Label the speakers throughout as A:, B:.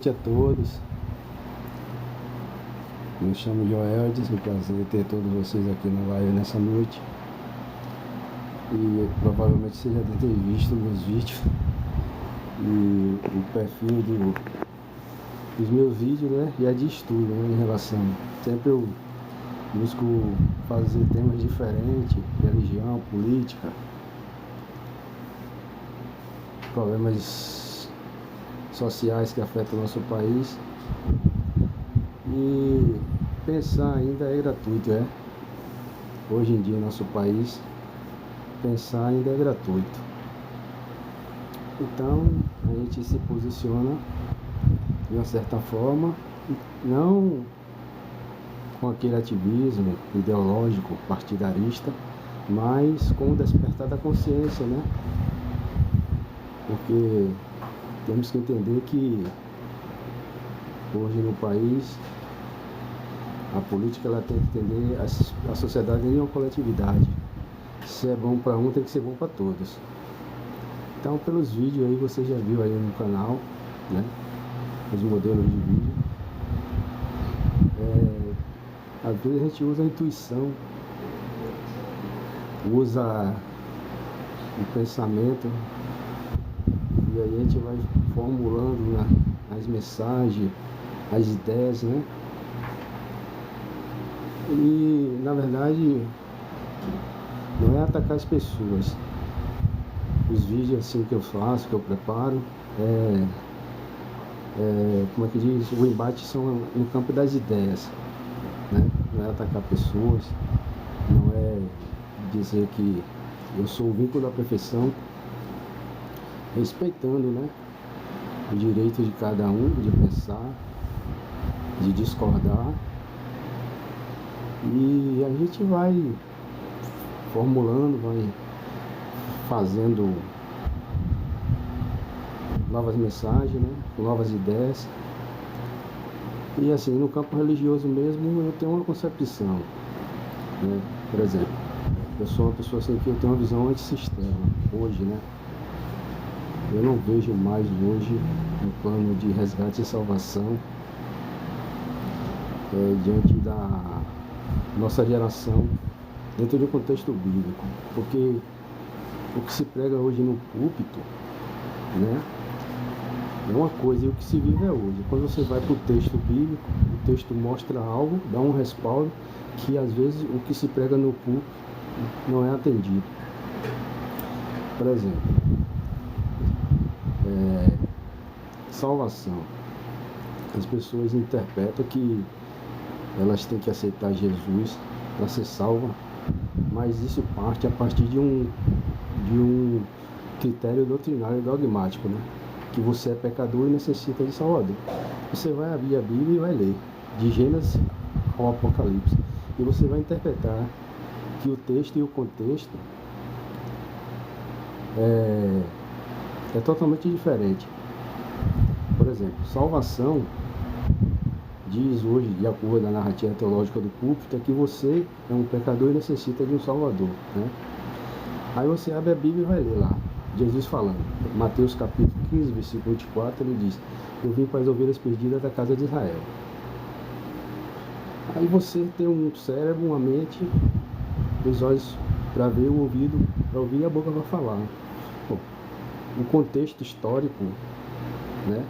A: Boa noite a todos, me chamo Joeldes, é um prazer ter todos vocês aqui na live nessa noite. E provavelmente você já deve ter visto meus vídeos e o perfil dos meus vídeos, né? E é de estudo, né, em relação. Sempre eu busco fazer temas diferentes, religião, política, problemas sociais que afetam o nosso país. E pensar ainda é gratuito, é? Hoje em dia no nosso país, pensar ainda é gratuito. Então a gente se posiciona de uma certa forma, não com aquele ativismo ideológico, partidarista, mas com o despertar da consciência, né? Porque temos que entender que hoje no país a política ela tem que entender a sociedade em uma coletividade. Se é bom para um, tem que ser bom para todos. Então, pelos vídeos aí, você já viu aí no canal, né? Os modelos de vídeo. Às vezes a gente usa a intuição, usa o pensamento, e aí a gente vai formulando as mensagens, as ideias, né? E na verdade não é atacar as pessoas. Os vídeos assim que eu faço, que eu preparo, como é que diz? O embate são no campo das ideias, né? Não é atacar pessoas, não é dizer que eu sou o vínculo da perfeição, respeitando, né, o direito de cada um de pensar, de discordar. E a gente vai formulando, vai fazendo novas mensagens, né? Novas ideias. E assim, no campo religioso mesmo, eu tenho uma concepção, né? Por exemplo, eu sou uma pessoa assim que eu tenho uma visão antissistema, hoje, né? Eu não vejo mais hoje um plano de resgate e salvação diante da nossa geração dentro de um contexto bíblico, porque o que se prega hoje no púlpito, né, é uma coisa, e o que se vive é hoje. Quando você vai para o texto bíblico, o texto mostra algo, dá um respaldo, que às vezes o que se prega no púlpito não é atendido. Por exemplo, salvação. As pessoas interpretam que elas têm que aceitar Jesus para ser salva, mas isso parte a partir de um critério doutrinário dogmático, né? Que você é pecador e necessita de Salvador. Você vai abrir a Bíblia e vai ler, de Gênesis ao Apocalipse, e você vai interpretar que o texto e o contexto é totalmente diferente. Por exemplo, salvação diz hoje, de acordo com a narrativa teológica do púlpito, é que você é um pecador e necessita de um Salvador, né? Aí você abre a Bíblia e vai ler lá, Jesus falando, Mateus capítulo 15, versículo 24, ele diz: eu vim para as ovelhas perdidas da casa de Israel. Aí você tem um cérebro, uma mente, os olhos para ver, o ouvido para ouvir e a boca para falar. Bom, o contexto histórico, né,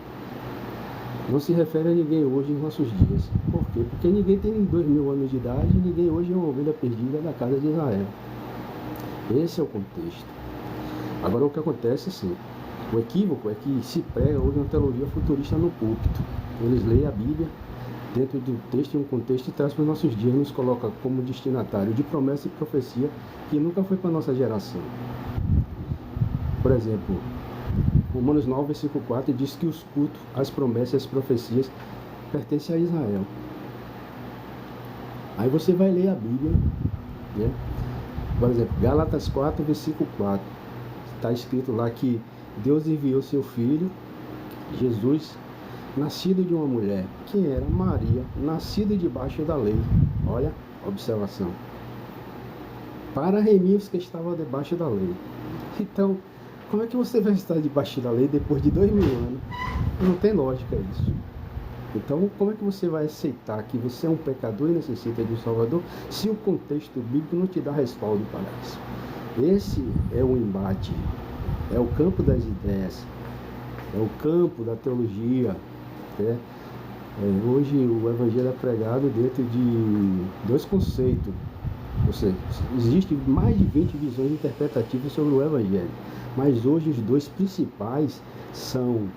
A: não se refere a ninguém hoje em nossos dias. Por quê? Porque ninguém tem 2000 anos de idade, ninguém hoje é uma ovelha perdida da casa de Israel. Esse é o contexto. Agora, o que acontece assim, o equívoco é que se prega hoje uma teologia futurista no púlpito. Eles leem a Bíblia dentro de um texto e um contexto e traz para os nossos dias, nos coloca como destinatário de promessa e profecia que nunca foi para a nossa geração. Por exemplo, Romanos 9, versículo 4 diz que os cultos, as promessas e as profecias pertencem a Israel. Aí você vai ler a Bíblia, né? Por exemplo, Gálatas 4, versículo 4, está escrito lá que Deus enviou seu Filho, Jesus, nascido de uma mulher. Quem era? Maria, nascida debaixo da lei. Olha, observação. Para remir os que estavam debaixo da lei. Então, Como é que você vai estar debaixo da lei depois de 2000 anos? Não tem lógica isso. Então, como é que você vai aceitar que você é um pecador e necessita de um Salvador se o contexto bíblico não te dá respaldo para isso? Esse é o embate, é o campo das ideias, é o campo da teologia, né? Hoje o Evangelho é pregado dentro de dois conceitos. Ou seja, existem mais de 20 visões interpretativas sobre o Evangelho, mas hoje os dois principais são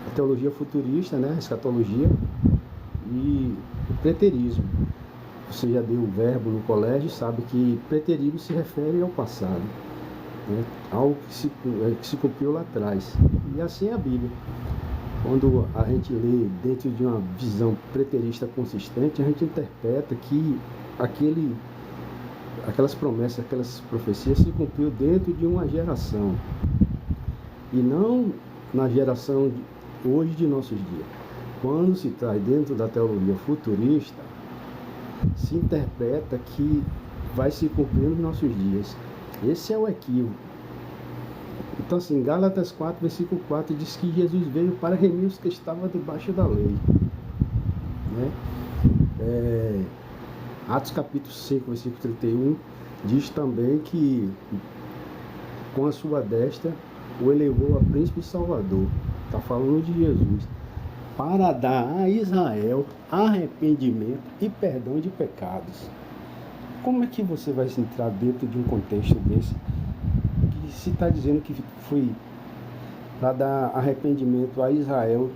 A: a teologia futurista, né, a escatologia, e o preterismo. Você já deu o verbo no colégio, sabe que preterismo se refere ao passado, né, algo que se cumpriu lá atrás. E assim é a Bíblia. Quando a gente lê dentro de uma visão preterista consistente, a gente interpreta que aquelas promessas, aquelas profecias se cumpriu dentro de uma geração e não na geração hoje de nossos dias. Quando se traz dentro da teologia futurista, se interpreta que vai se cumprir nos nossos dias. Esse é o equívoco. Então, assim, Gálatas 4, versículo 4 diz que Jesus veio para remir os que estavam debaixo da lei, né? Atos capítulo 5, versículo 31 diz também que com a sua destra o elevou a príncipe e salvador. Está falando de Jesus, para dar a Israel arrependimento e perdão de pecados. Como é que você vai se entrar dentro de um contexto desse? Que se está dizendo que foi para dar arrependimento a Israel,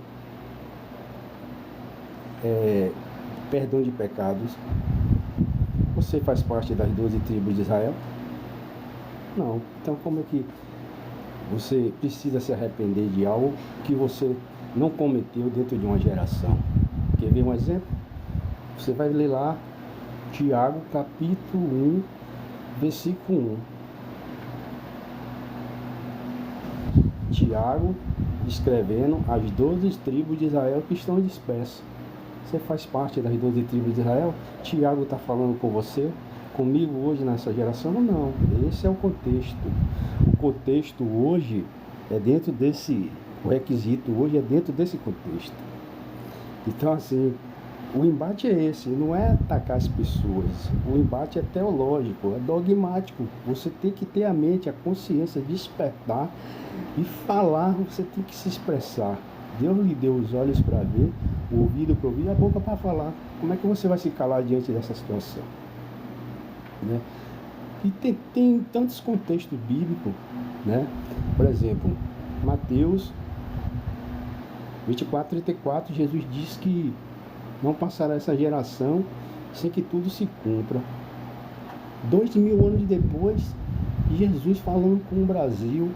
A: perdão de pecados. Você faz parte das 12 tribos de Israel? Não. Então como é que você precisa se arrepender de algo que você não cometeu dentro de uma geração? Quer ver um exemplo? Você vai ler lá Tiago capítulo 1, versículo 1. Tiago escrevendo as 12 tribos de Israel que estão dispersas. Você faz parte das 12 tribos de Israel? Tiago está falando com você, comigo hoje nessa geração? Não, esse é o contexto. O contexto hoje é dentro desse, o requisito hoje é dentro desse contexto. Então, assim, o embate é esse, não é atacar as pessoas. O embate é teológico, é dogmático. Você tem que ter a mente, a consciência, despertar e falar, você tem que se expressar. Deus lhe deu os olhos para ver, o ouvido para ouvir e a boca para falar. Como é que você vai se calar diante dessa situação? Né? E tem tantos contextos bíblicos, né? Por exemplo, Mateus 24:34, Jesus diz que não passará essa geração sem que tudo se cumpra. 2000 anos depois, Jesus falando com o Brasil,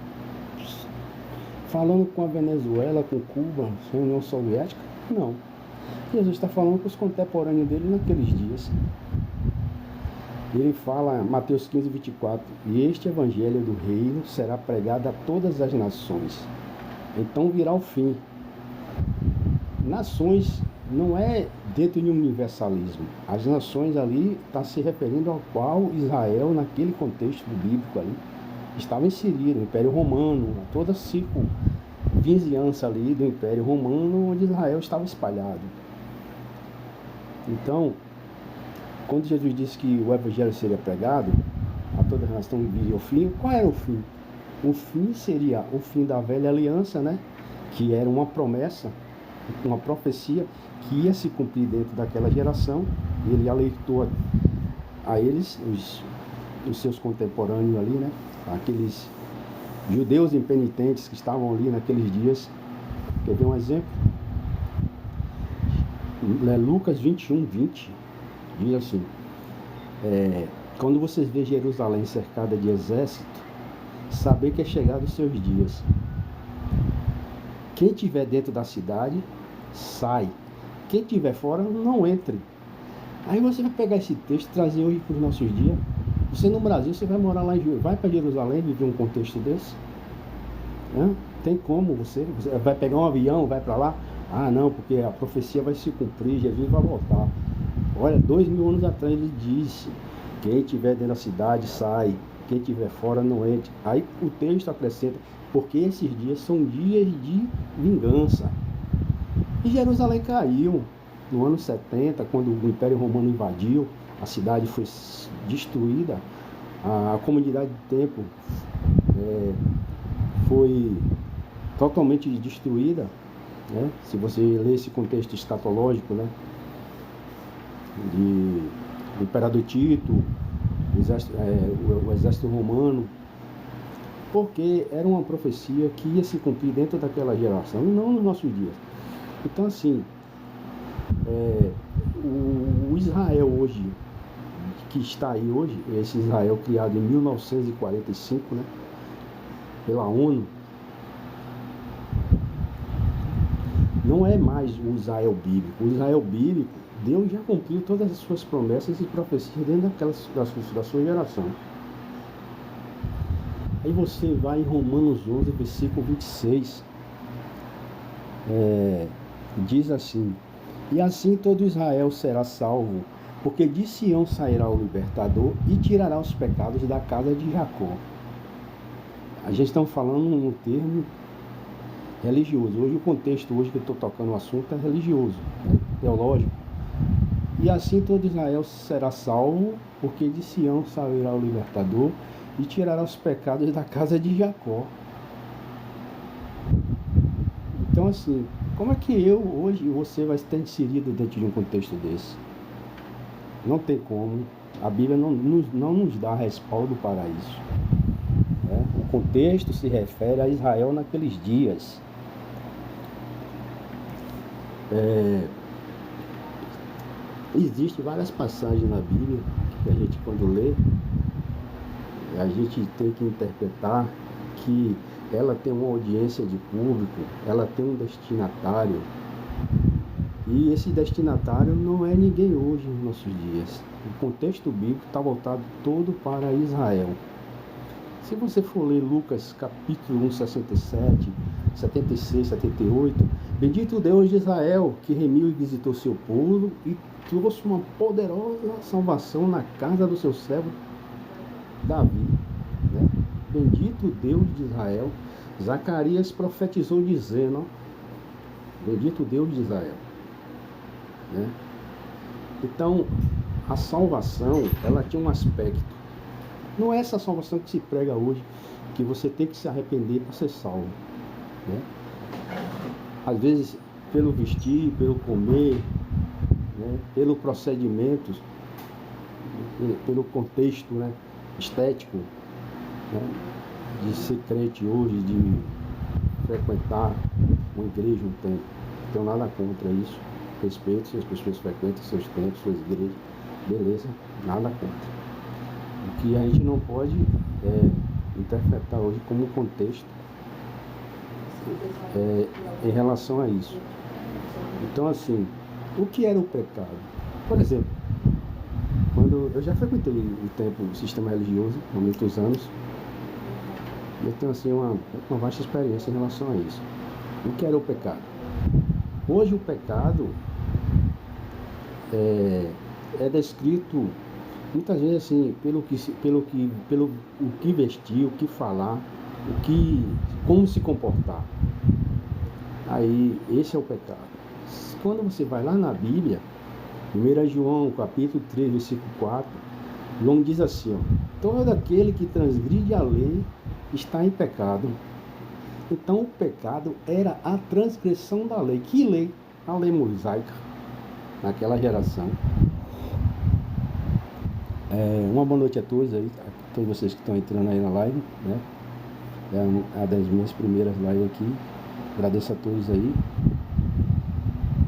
A: falando com a Venezuela, com Cuba, com a União Soviética? Não. Jesus está falando com os contemporâneos dele naqueles dias. Ele fala, Mateus 15:24, e este evangelho do reino será pregado a todas as nações. Então virá o fim. Nações não é dentro de um universalismo. As nações ali está se referindo ao qual Israel, naquele contexto bíblico ali, estava inserido, o Império Romano, toda a circunvizinhança ali do Império Romano, onde Israel estava espalhado. Então, quando Jesus disse que o Evangelho seria pregado a toda a nação viria o fim, qual era o fim? O fim seria o fim da velha aliança, né? Que era uma promessa, uma profecia que ia se cumprir dentro daquela geração. E ele alertou a eles, os seus contemporâneos ali, né? Aqueles judeus impenitentes que estavam ali naqueles dias. Quer ver um exemplo? Lucas 21:20 diz assim, quando vocês vêem Jerusalém cercada de exército, saber que é chegado os seus dias. Quem estiver dentro da cidade, sai. Quem estiver fora, não entre. Aí você vai pegar esse texto e trazer hoje para os nossos dias. Você no Brasil, você vai morar lá vai para Jerusalém viver um contexto desse? Tem como você vai pegar um avião, vai para lá? Ah, não, porque a profecia vai se cumprir, Jesus vai voltar. Olha, 2000 anos atrás ele disse, quem estiver dentro da cidade, sai. quem estiver fora não entre. Aí o texto acrescenta, porque esses dias são dias de vingança. E Jerusalém caiu no ano 70, quando o Império Romano invadiu, a cidade foi destruída, a comunidade de templo foi totalmente destruída, né? Se você ler esse contexto escatológico, né? Do Imperador Tito, o exército romano, porque era uma profecia que ia se cumprir dentro daquela geração e não nos nossos dias. Então, assim, o Israel hoje, que está aí hoje, esse Israel criado em 1945, né, pela ONU, não é mais o Israel bíblico. O Israel bíblico, Deus já cumpriu todas as suas promessas e profecias dentro da sua geração. Aí você vai em Romanos 11, versículo 26, diz assim: e assim todo Israel será salvo, porque de Sião sairá o libertador e tirará os pecados da casa de Jacó. A gente está falando num termo religioso. Hoje o contexto hoje que eu estou tocando o assunto é religioso, né? Teológico. E assim todo Israel será salvo, porque de Sião sairá o libertador e tirará os pecados da casa de Jacó. Então, assim, como é que eu hoje você vai estar inserido dentro de um contexto desse? Não tem como. A Bíblia não nos dá respaldo para isso, né? O contexto se refere a Israel naqueles dias. Existem várias passagens na Bíblia que a gente, quando lê, a gente tem que interpretar que ela tem uma audiência de público, ela tem um destinatário, e esse destinatário não é ninguém hoje nos nossos dias. O contexto bíblico está voltado todo para Israel. Se você for ler Lucas capítulo 1, 67, 76, 78, bendito o Deus de Israel, que remiu e visitou seu povo e trouxe uma poderosa salvação na casa do seu servo Davi, né? Bendito o Deus de Israel. Zacarias profetizou dizendo, ó, bendito o Deus de Israel, né? Então, a salvação, ela tinha um aspecto. Não é essa salvação que se prega hoje, que você tem que se arrepender para ser salvo, né? Às vezes, pelo vestir, pelo comer, né? Pelo procedimento, pelo contexto, né? Estético, né? De ser crente hoje, de frequentar uma igreja, um templo. Não tenho nada contra isso. Respeito se as pessoas frequentam seus templos, suas igrejas, beleza, nada contra. O que a gente não pode interpretar hoje como contexto em relação a isso. Então, assim, o que era o pecado? Por exemplo, quando eu já frequentei o templo, o sistema religioso, há muitos anos, eu tenho assim uma vasta experiência em relação a isso. O que era o pecado? Hoje o pecado é descrito muitas vezes assim, pelo que vestir, o que falar, como se comportar. Aí, esse é o pecado. Quando você vai lá na Bíblia, 1 João, capítulo 3, versículo 4, João diz assim, ó, todo aquele que transgride a lei está em pecado. Então, o pecado era a transgressão da lei. Que lei? A lei mosaica, naquela geração. Uma boa noite a todos aí, a todos vocês que estão entrando aí na live, né? É uma das minhas primeiras lives aqui. Agradeço a todos aí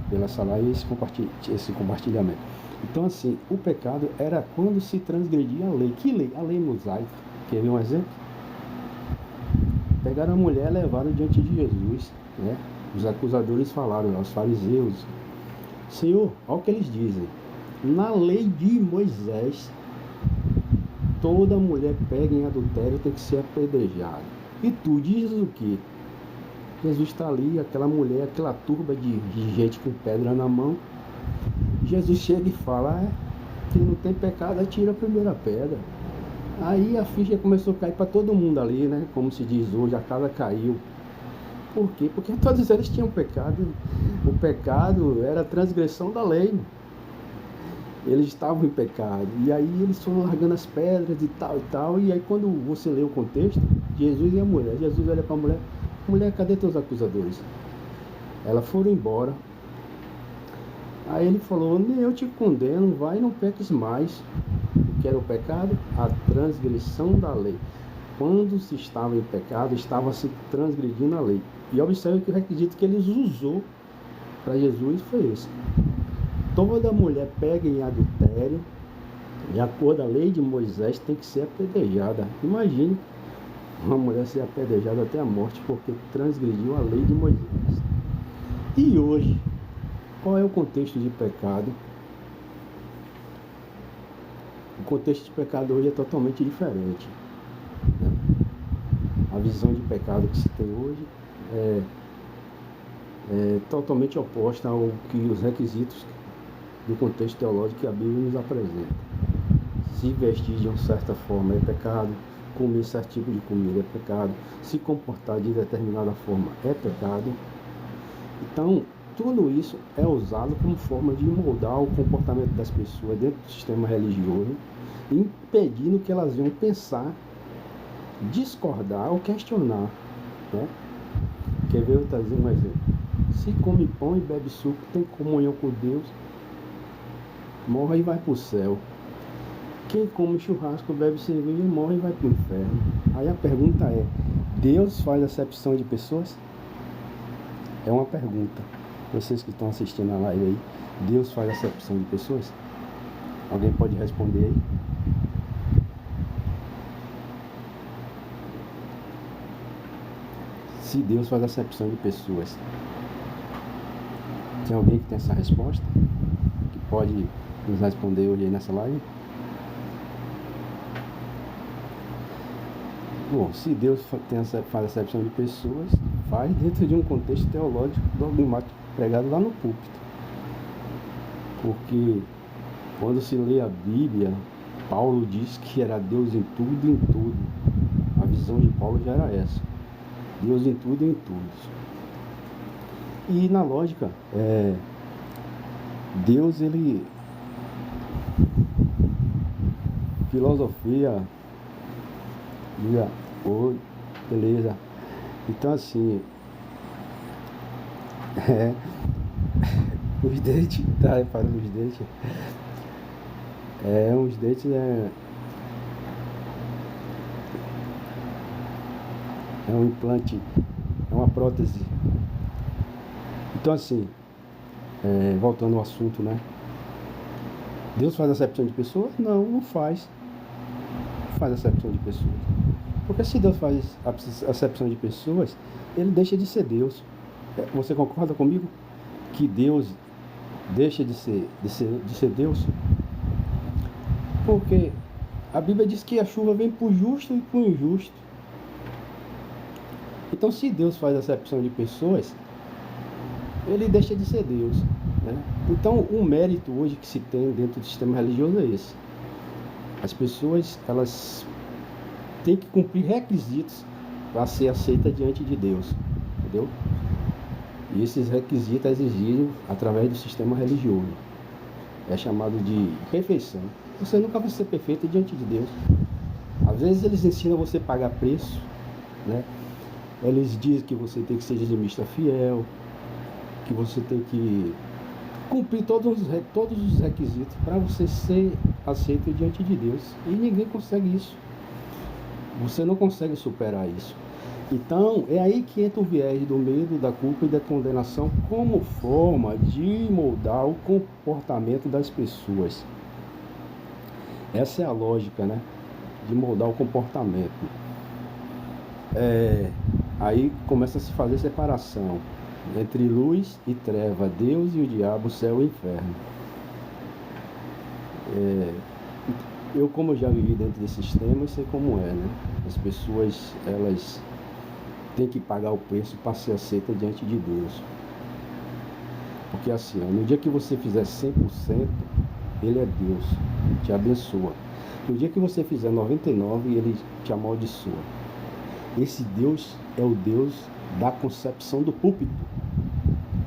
A: pela essa live e esse compartilhamento. Então, assim, o pecado era quando se transgredia a lei. Que lei? A lei mosaica. Quer ver um exemplo? Pegaram a mulher e levaram diante de Jesus, né? Os acusadores falaram aos fariseus: Senhor, olha o que eles dizem. Na lei de Moisés, toda mulher pega em adultério tem que ser apedrejada. E tu dizes o quê? Jesus está ali, aquela mulher, aquela turba de gente com pedra na mão. Jesus chega e fala: quem não tem pecado, atira a primeira pedra. Aí a ficha começou a cair para todo mundo ali, né? Como se diz hoje, a casa caiu. Por quê? Porque todos eles tinham pecado. O pecado era a transgressão da lei. Eles estavam em pecado. E aí eles foram largando as pedras e tal e tal. E aí quando você lê o contexto, Jesus e a mulher. Jesus olha para a mulher. Mulher, cadê teus acusadores? Elas foram embora. Aí ele falou, nem eu te condeno, vai e não peques mais. O que era o pecado? A transgressão da lei. Quando se estava em pecado, estava se transgredindo a lei. E observe que o requisito que eles usou para Jesus foi esse. Toda mulher pega em adultério, de acordo com a lei de Moisés, tem que ser apedrejada. Imagine uma mulher ser apedrejada até a morte porque transgrediu a lei de Moisés. E hoje, qual é o contexto de pecado? O contexto de pecado hoje é totalmente diferente, né? A visão de pecado que se tem hoje é totalmente oposta ao que os requisitos do contexto teológico que a Bíblia nos apresenta. Se vestir de uma certa forma é pecado, comer certo tipo de comida é pecado, se comportar de determinada forma é pecado. Então, tudo isso é usado como forma de moldar o comportamento das pessoas dentro do sistema religioso, impedindo que elas venham pensar, discordar ou questionar, né? Quer ver eu trazer um exemplo? Se come pão e bebe suco, tem comunhão com Deus, morre e vai para o céu. Quem come churrasco, bebe cerveja, morre e vai para o inferno. Aí a pergunta é, Deus faz acepção de pessoas? É uma pergunta. Vocês que estão assistindo a live aí, Deus faz acepção de pessoas? Alguém pode responder aí? Se Deus faz acepção de pessoas, tem alguém que tem essa resposta? Que pode nos responder hoje aí nessa live? Bom, se Deus faz acepção de pessoas, faz dentro de um contexto teológico dogmático pregado lá no púlpito. Porque quando se lê a Bíblia, Paulo diz que era Deus em tudo e em tudo. A visão de Paulo já era essa. Deus em tudo e em tudo. E na lógica, Deus, ele... Filosofia... Diga, oi, beleza. Então assim... os dentes, tá reparando os dentes? Os dentes é um implante, é uma prótese. Então assim, voltando ao assunto, né? Deus faz acepção de pessoas? Não, não faz. Não faz acepção de pessoas. Porque se Deus faz acepção de pessoas, ele deixa de ser Deus. Você concorda comigo? Que Deus deixa de ser Deus? Porque a Bíblia diz que a chuva vem para o justo e para o injusto. Então, se Deus faz acepção de pessoas, ele deixa de ser Deus, né? Então, o mérito hoje que se tem dentro do sistema religioso é esse. As pessoas, elas têm que cumprir requisitos para ser aceita diante de Deus, entendeu? E esses requisitos é exigido através do sistema religioso. É chamado de perfeição. Você nunca vai ser perfeito diante de Deus. Às vezes eles ensinam você a pagar preço, né? Eles dizem que você tem que ser dizimista fiel, que você tem que cumprir todos os requisitos para você ser aceito diante de Deus. E ninguém consegue isso. Você não consegue superar isso. Então, é aí que entra o viés do medo, da culpa e da condenação como forma de moldar o comportamento das pessoas. Essa é a lógica, né? De moldar o comportamento. Aí começa a se fazer separação entre luz e treva, Deus e o diabo, céu e inferno. Eu, como já vivi dentro desse sistema, sei como é, né? As pessoas, elas têm que pagar o preço para ser aceita diante de Deus. Porque assim, no dia que você fizer 100%, Ele é Deus, te abençoa. No dia que você fizer 99, ele te amaldiçoa. Esse Deus é o Deus da concepção do púlpito,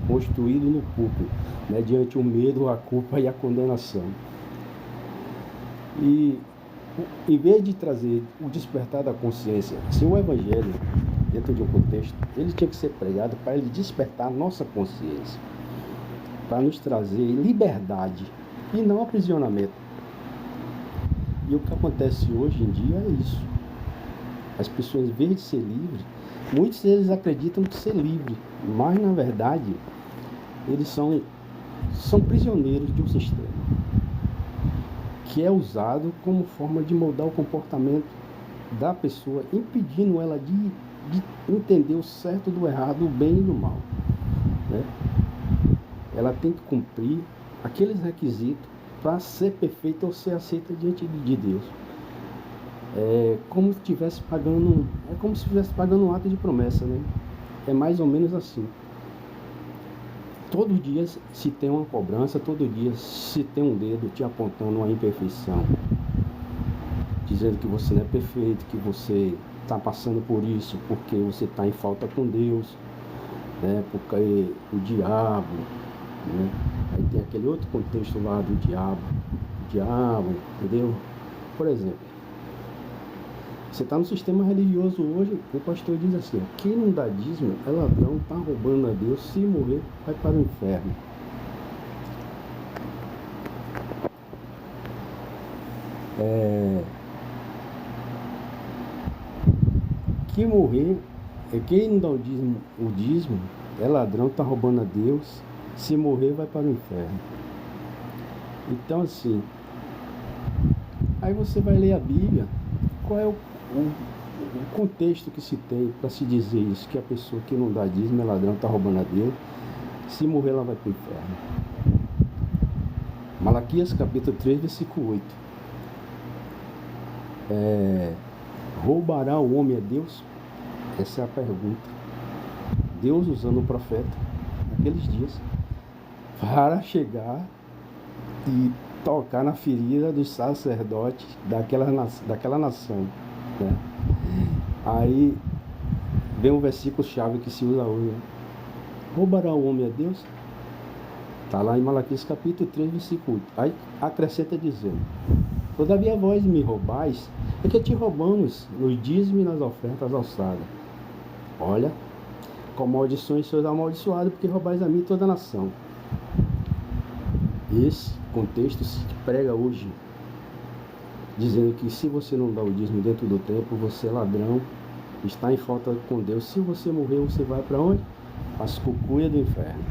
A: construído no púlpito, mediante o medo, a culpa e a condenação. E em vez de trazer o despertar da consciência, se o evangelho, dentro de um contexto, ele tinha que ser pregado para ele despertar a nossa consciência, para nos trazer liberdade e não aprisionamento. E o que acontece hoje em dia é isso. As pessoas, em vez de ser livres, muitos deles acreditam que ser livre, mas na verdade eles são prisioneiros de um sistema que é usado como forma de moldar o comportamento da pessoa, impedindo ela de entender o certo do errado, o bem e o mal, né? Ela tem que cumprir aqueles requisitos para ser perfeita ou ser aceita diante de Deus. É como se estivesse pagando um ato de promessa, né? É mais ou menos assim. Todo dia se tem uma cobrança, todo dia se tem um dedo te apontando uma imperfeição, dizendo que você não é perfeito, que você está passando por isso porque você está em falta com Deus, né? Porque o diabo, né? Aí tem aquele outro contexto lá do diabo, entendeu? Por exemplo, você está no sistema religioso hoje, o pastor diz assim: quem não dá dízimo é ladrão, está roubando a Deus, se morrer vai para o inferno. Quem morrer, quem não dá o dízimo é ladrão, está roubando a Deus, se morrer vai para o inferno. Então assim, aí você vai ler a Bíblia, qual é o contexto que se tem para se dizer isso, que a pessoa que não dá dízimo é ladrão, está roubando a Deus, se morrer ela vai para o inferno. Malaquias capítulo 3, versículo 8. Roubará o homem a Deus? Essa é a pergunta. Deus usando o profeta naqueles dias para chegar e tocar na ferida dos sacerdotes daquela nação, né? Aí vem um versículo chave que se usa hoje, né? Roubará o homem a Deus? Está lá em Malaquias capítulo 3, versículo 8. Aí acrescenta dizendo: todavia vós me roubais, é que te roubamos nos dízimos e nas ofertas alçadas. Olha, com maldições sois amaldiçoados, porque roubais a mim toda a nação. Esse contexto se prega hoje, dizendo que se você não dá o dízimo dentro do tempo, você é ladrão, está em falta com Deus. Se você morrer, você vai para onde? As cucuias do inferno.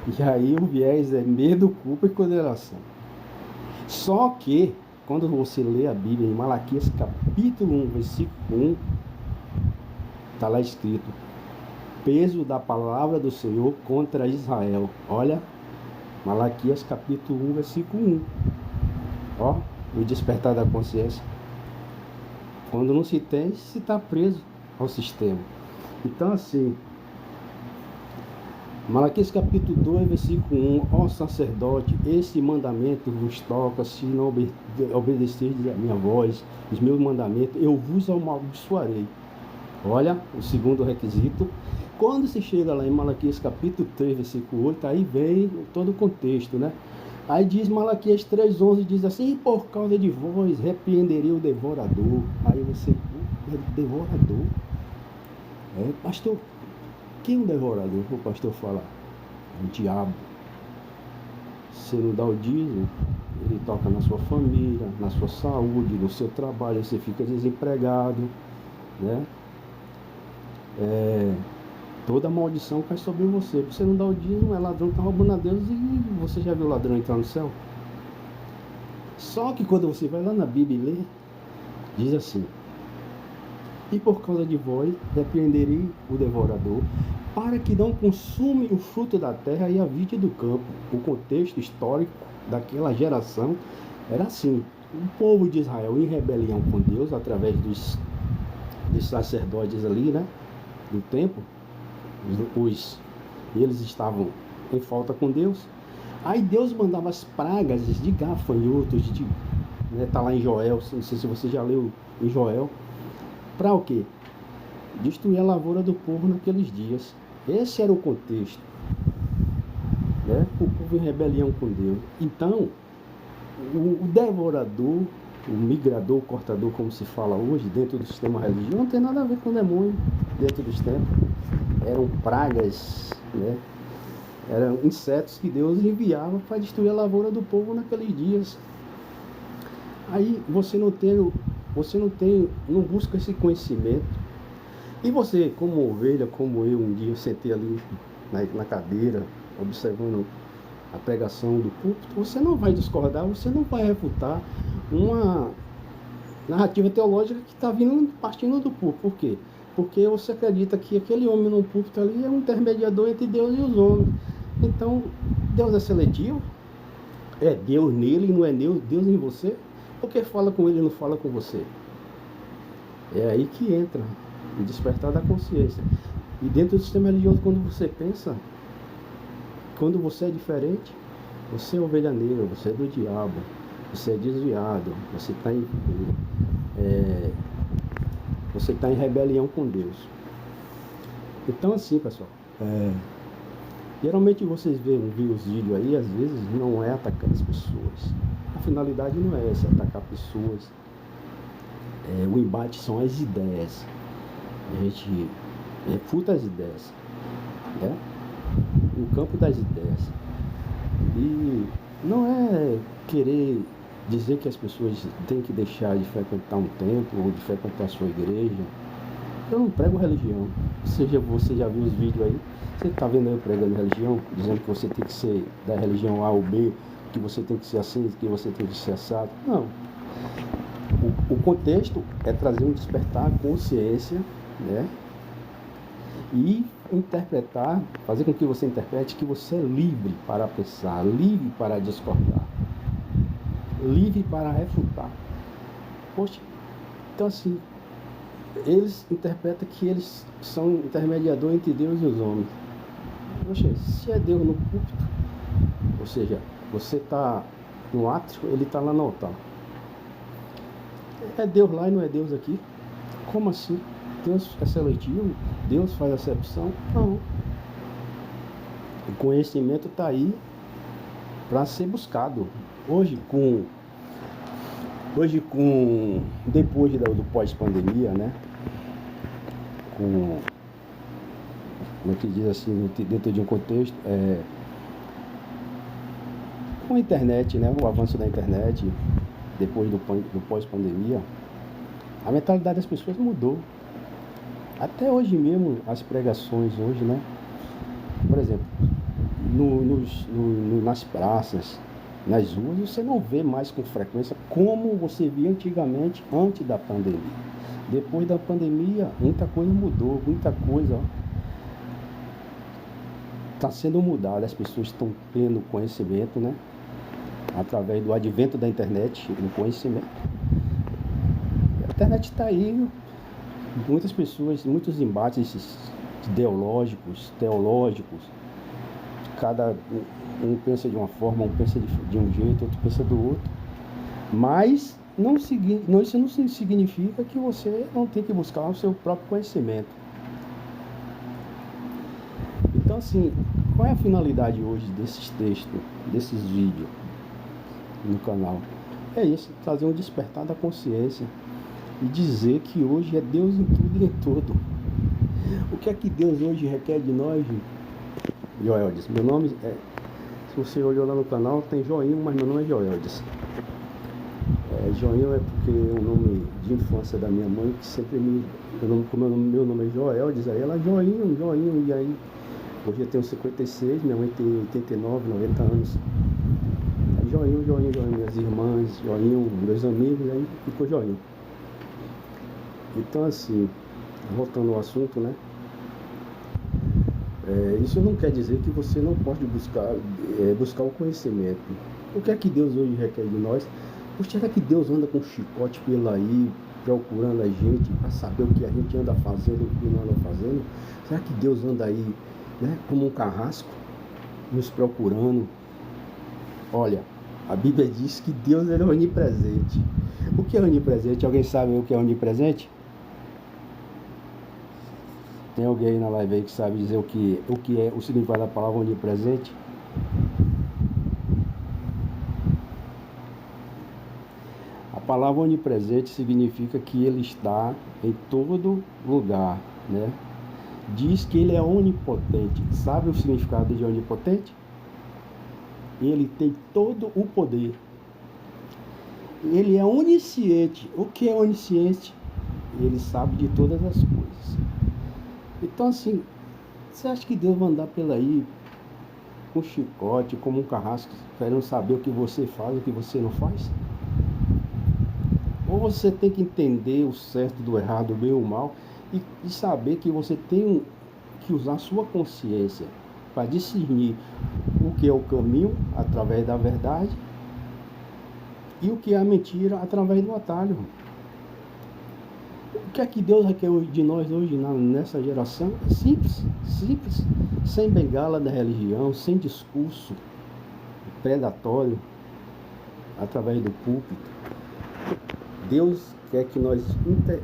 A: E aí o viés é medo, culpa e condenação. Só que, quando você lê a Bíblia em Malaquias capítulo 1, versículo 1, está lá escrito: peso da palavra do Senhor contra Israel. Olha, Malaquias capítulo 1, versículo 1. Ó, o despertar da consciência. Quando não se tem, se está preso ao sistema. Então assim, Malaquias capítulo 2, versículo 1. Ó sacerdote, esse mandamento vos toca, se não obedecerdes a minha voz, os meus mandamentos, eu vos amaldiçoarei. Olha, o segundo requisito. Quando se chega lá em Malaquias capítulo 3, versículo 8, aí vem todo o contexto, né? Aí diz Malaquias 3,11, diz assim: e por causa de vós repreenderei o devorador. Aí você, devorador? Pastor, quem é o devorador? O pastor fala: o diabo. Você não dá o dízimo, ele toca na sua família, na sua saúde, no seu trabalho, você fica desempregado, né? Toda maldição cai sobre você. Você não dá o dízimo, é ladrão, está roubando a Deus. E você já viu o ladrão entrar no céu? Só que quando você vai lá na Bíblia e lê, diz assim: e por causa de vós repreenderei o devorador, para que não consume o fruto da terra e a vide do campo. O contexto histórico daquela geração era assim: o povo de Israel em rebelião com Deus, através dos sacerdotes ali, né, do templo, eles estavam em falta com Deus. Aí Deus mandava as pragas de gafanhotos, tá lá em Joel, não sei se você já leu em Joel, para o quê? Destruir a lavoura do povo naqueles dias. Esse era o contexto, né? O povo em rebelião com Deus. Então, o devorador, o migrador, o cortador, como se fala hoje, dentro do sistema religioso, não tem nada a ver com o demônio dentro dos tempos. Eram pragas, né? Eram insetos que Deus enviava para destruir a lavoura do povo naqueles dias. Aí você não busca esse conhecimento. E você, como ovelha, como eu, um dia eu sentei ali na cadeira, observando a pregação do púlpito, você não vai discordar, você não vai refutar uma narrativa teológica que está partindo do púlpito. Por quê? Porque você acredita que aquele homem no púlpito ali é um intermediador entre Deus e os homens. Então, Deus é seletivo? É Deus nele e não é Deus em você? Por que fala com ele e não fala com você? É aí que entra o despertar da consciência. E dentro do sistema religioso, quando você pensa, quando você é diferente, você é ovelha negra, você é do diabo, você é desviado, você está em rebelião com Deus. Então assim, pessoal, geralmente vocês veem os vídeos aí, às vezes não é atacar as pessoas. A finalidade não é essa, atacar pessoas. O embate são as ideias. A gente refuta as ideias, né? No campo das ideias. E não é querer dizer que as pessoas têm que deixar de frequentar um templo ou de frequentar a sua igreja. Eu não prego religião. Você já viu os vídeos aí? Você está vendo eu pregando religião, dizendo que você tem que ser da religião A ou B, que você tem que ser assim, que você tem que ser assado. Não. O contexto é trazer um despertar, consciência, né? E interpretar, fazer com que você interprete que você é livre para pensar, livre para discordar, livre para refutar. Poxa, então assim, eles interpretam que eles são intermediador entre Deus e os homens. Poxa, se é Deus no púlpito, ou seja, você está no átrio, ele está lá no altar. É Deus lá e não é Deus aqui? Como assim? Deus é seletivo? Deus faz acepção? Não. O conhecimento está aí para ser buscado. Hoje, depois do pós-pandemia, né? Como é que diz assim, dentro de um contexto, com a internet, né? O avanço da internet, depois do pós-pandemia, a mentalidade das pessoas mudou. Até hoje mesmo, as pregações hoje, né? Por exemplo, nas praças, nas ruas, você não vê mais com frequência como você via antigamente, antes da pandemia. Depois da pandemia, muita coisa mudou, muita coisa está sendo mudada. As pessoas estão tendo conhecimento, né? Através do advento da internet, do conhecimento. A internet está aí, muitas pessoas, muitos embates ideológicos, teológicos, cada um pensa de uma forma, um pensa de um jeito, outro pensa do outro, mas isso não significa que você não tem que buscar o seu próprio conhecimento. Então assim, qual é a finalidade hoje desses textos, desses vídeos no canal? É isso, trazer um despertar da consciência e dizer que hoje é Deus em tudo e em todo. O que é que Deus hoje requer de nós, Joeldes? Meu nome se você olhou lá no canal, tem Joinho, mas meu nome é Joeldes. Joinho é porque é um nome de infância da minha mãe, que sempre meu nome é Joeldes, aí ela Joinho, e aí hoje eu tenho 56, minha mãe tem 89, 90 anos. Aí Joinho, minhas irmãs, Joinho, meus amigos, aí ficou Joinho. Então assim, voltando ao assunto, né? Isso não quer dizer que você não pode buscar o conhecimento. O que é que Deus hoje requer de nós? Será que Deus anda com chicote pela aí, procurando a gente para saber o que a gente anda fazendo, o que não anda fazendo? Será que Deus anda aí, né, como um carrasco, nos procurando Olha, a Bíblia diz que Deus ele é onipresente. O que é onipresente? Alguém sabe o que é onipresente? Tem alguém aí na live aí que sabe dizer o que é o significado da palavra onipresente? A palavra onipresente significa que ele está em todo lugar, né? Diz que ele é onipotente. Sabe o significado de onipotente? Ele tem todo o poder. Ele é onisciente. O que é onisciente? Ele sabe de todas as coisas. Então assim, você acha que Deus vai andar pela aí com chicote, como um carrasco, querendo saber o que você faz, o que você não faz? Ou você tem que entender o certo do errado, o bem ou o mal, e saber que você tem que usar a sua consciência para discernir o que é o caminho através da verdade e o que é a mentira através do atalho. O que é que Deus requer de nós hoje nessa geração? É simples, simples, sem bengala da religião, sem discurso predatório através do púlpito. Deus quer que nós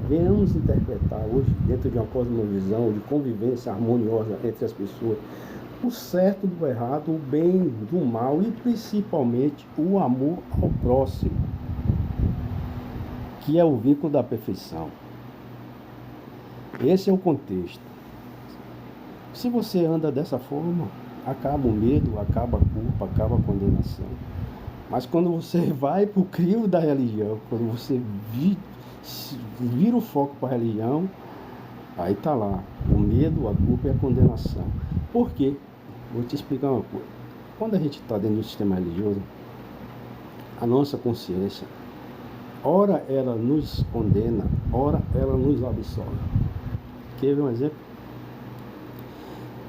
A: venhamos interpretar hoje, dentro de uma cosmovisão de convivência harmoniosa entre as pessoas, o certo do errado, o bem do mal e principalmente o amor ao próximo, que é o vínculo da perfeição. Esse é o contexto. Se você anda dessa forma, acaba o medo, acaba a culpa, acaba a condenação. Mas quando você vai para o crivo da religião, quando você vira o foco para a religião, aí está lá o medo, a culpa e a condenação. Por quê? Vou te explicar uma coisa. Quando a gente está dentro do sistema religioso, a nossa consciência, ora ela nos condena, ora ela nos absolve. Quer ver um exemplo?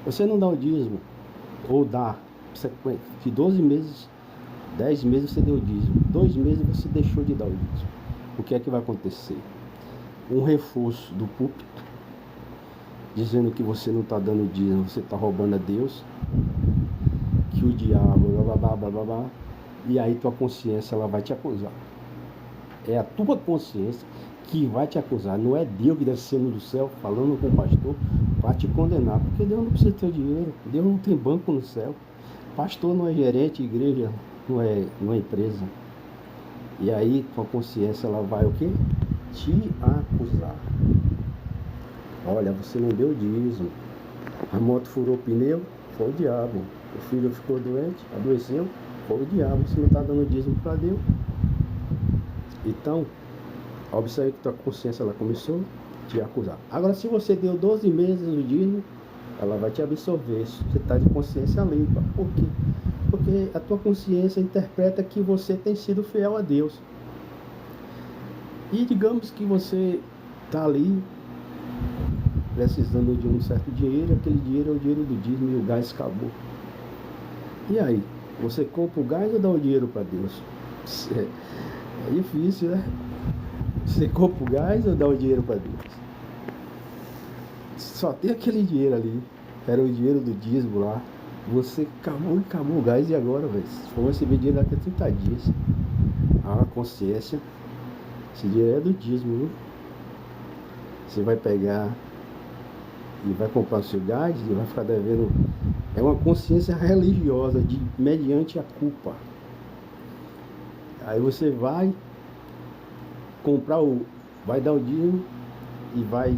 A: Você não dá o dízimo, ou dá de 12 meses, 10 meses você deu o dízimo, 2 meses você deixou de dar o dízimo. O que é que vai acontecer? Um reforço do púlpito, dizendo que você não está dando dízimo, você está roubando a Deus, que o diabo, blá, blá, blá, blá, blá, e aí tua consciência ela vai te acusar. É a tua consciência que vai te acusar, não é Deus que descendo do céu, falando com o pastor, para te condenar, porque Deus não precisa do teu dinheiro, Deus não tem banco no céu, pastor não é gerente, igreja não é empresa. E aí tua consciência ela vai o quê? Te acusar. Olha, você não deu dízimo, a moto furou o pneu, foi o diabo, o filho ficou doente, adoeceu, foi o diabo, você não está dando dízimo para Deus. Então, observe que tua consciência ela começou a te acusar. Agora, se você deu 12 meses o dízimo, ela vai te absorver. Você está de consciência limpa. Por quê? Porque a tua consciência interpreta que você tem sido fiel a Deus. E digamos que você está ali precisando de um certo dinheiro, aquele dinheiro é o dinheiro do dízimo e o gás acabou. E aí? Você compra o gás ou dá o dinheiro para Deus? É difícil, né? Você compra o gás ou dá o dinheiro para Deus? Só tem aquele dinheiro ali. Era o dinheiro do dízimo lá. Você acabou o gás e agora, velho? Se for receber dinheiro daqui a 30 dias. Ah, consciência. Esse dinheiro é do dízimo, viu? Você vai pegar e vai comprar o seu gás e vai ficar devendo. É uma consciência religiosa mediante a culpa. Aí você vai comprar vai dar o dízimo e vai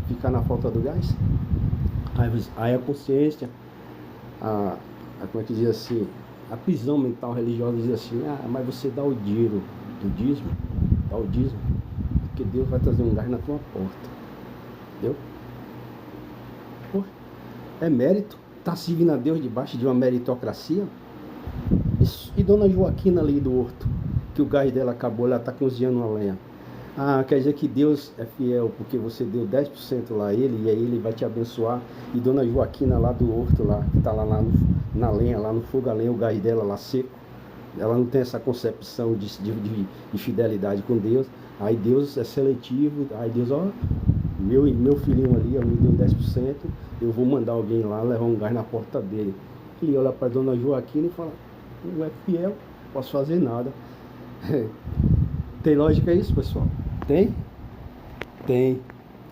A: ficar na falta do gás. Aí a consciência, como é que diz assim, a prisão mental religiosa diz assim, mas você dá o dinheiro do dízimo, dá o dízimo, porque Deus vai trazer um gás na tua porta. Entendeu? Pô, é mérito, tá servindo a Deus debaixo de uma meritocracia. E dona Joaquina ali do horto, que o gás dela acabou, ela está cozinhando uma lenha. Quer dizer que Deus é fiel, porque você deu 10% lá a ele, e aí ele vai te abençoar. E dona Joaquina lá do horto, lá, que está lá na lenha, lá no fogo a lenha, o gás dela lá seco, ela não tem essa concepção de fidelidade com Deus. Aí Deus é seletivo, aí Deus, meu filhinho ali, me deu 10%, eu vou mandar alguém lá levar um gás na porta dele. Ele olha para dona Joaquina e fala, não é fiel, não posso fazer nada. Tem lógica isso, pessoal? Tem? Tem.